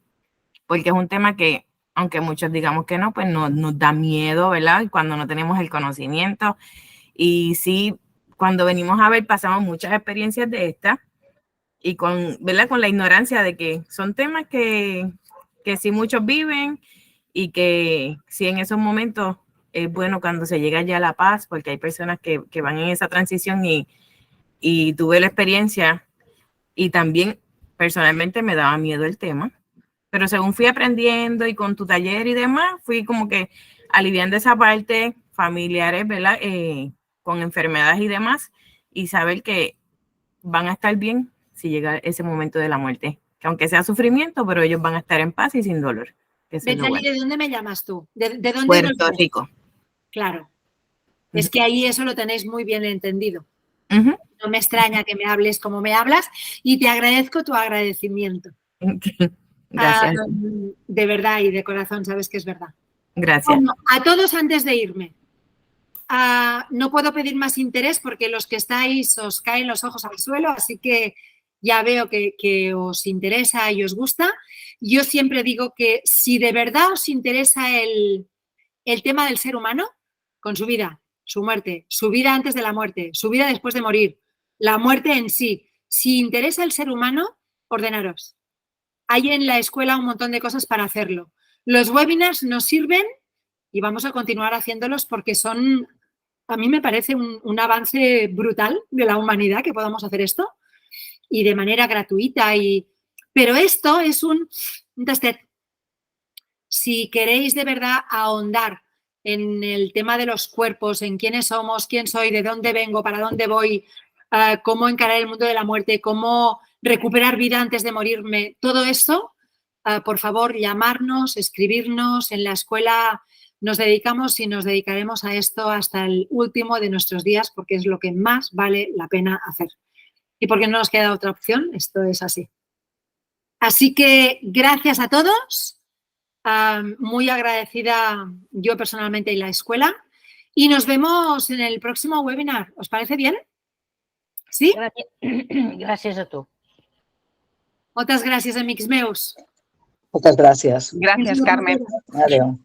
porque es un tema que, aunque muchos digamos que no, pues nos da miedo, ¿verdad? Y cuando no tenemos el conocimiento. Y sí, cuando venimos a ver, pasamos muchas experiencias de estas y ¿verdad? Con la ignorancia de que son temas que sí muchos viven y que sí en esos momentos es bueno cuando se llega ya a la paz, porque hay personas que van en esa transición y tuve la experiencia y también personalmente me daba miedo el tema, pero según fui aprendiendo y con tu taller y demás, fui como que aliviando esa parte familiares, ¿verdad? Con enfermedades y demás, y saber que van a estar bien si llega ese momento de la muerte, que aunque sea sufrimiento, pero ellos van a estar en paz y sin dolor. Betsali, ¿de dónde me llamas tú? ¿De dónde? Puerto Rico. Claro. Es que ahí eso lo tenéis muy bien entendido. No me extraña que me hables como me hablas y te agradezco tu agradecimiento. Gracias. De verdad y de corazón, sabes que es verdad. Gracias. Bueno, a todos antes de irme. No puedo pedir más interés porque los que estáis os caen los ojos al suelo, así que ya veo que os interesa y os gusta. Yo siempre digo que si de verdad os interesa el tema del ser humano, con su vida, su muerte, su vida antes de la muerte, su vida después de morir, la muerte en sí, si interesa el ser humano, ordenaros. Hay en la escuela un montón de cosas para hacerlo. Los webinars nos sirven y vamos a continuar haciéndolos porque son, a mí me parece un avance brutal de la humanidad que podamos hacer esto y de manera gratuita. Pero esto es un testet. Si queréis de verdad ahondar en el tema de los cuerpos, en quiénes somos, quién soy, de dónde vengo, para dónde voy, cómo encarar el mundo de la muerte, cómo recuperar vida antes de morirme, todo eso, por favor, llamarnos, escribirnos. En la escuela nos dedicamos y nos dedicaremos a esto hasta el último de nuestros días porque es lo que más vale la pena hacer. Y porque no nos queda otra opción, esto es así. Así que gracias a todos. Muy agradecida yo personalmente y la escuela. Y nos vemos en el próximo webinar. ¿Os parece bien? ¿Sí? Gràcies a tu. Moltes gràcies, amics meus. Moltes gràcies. Gràcies, Carme. Adéu.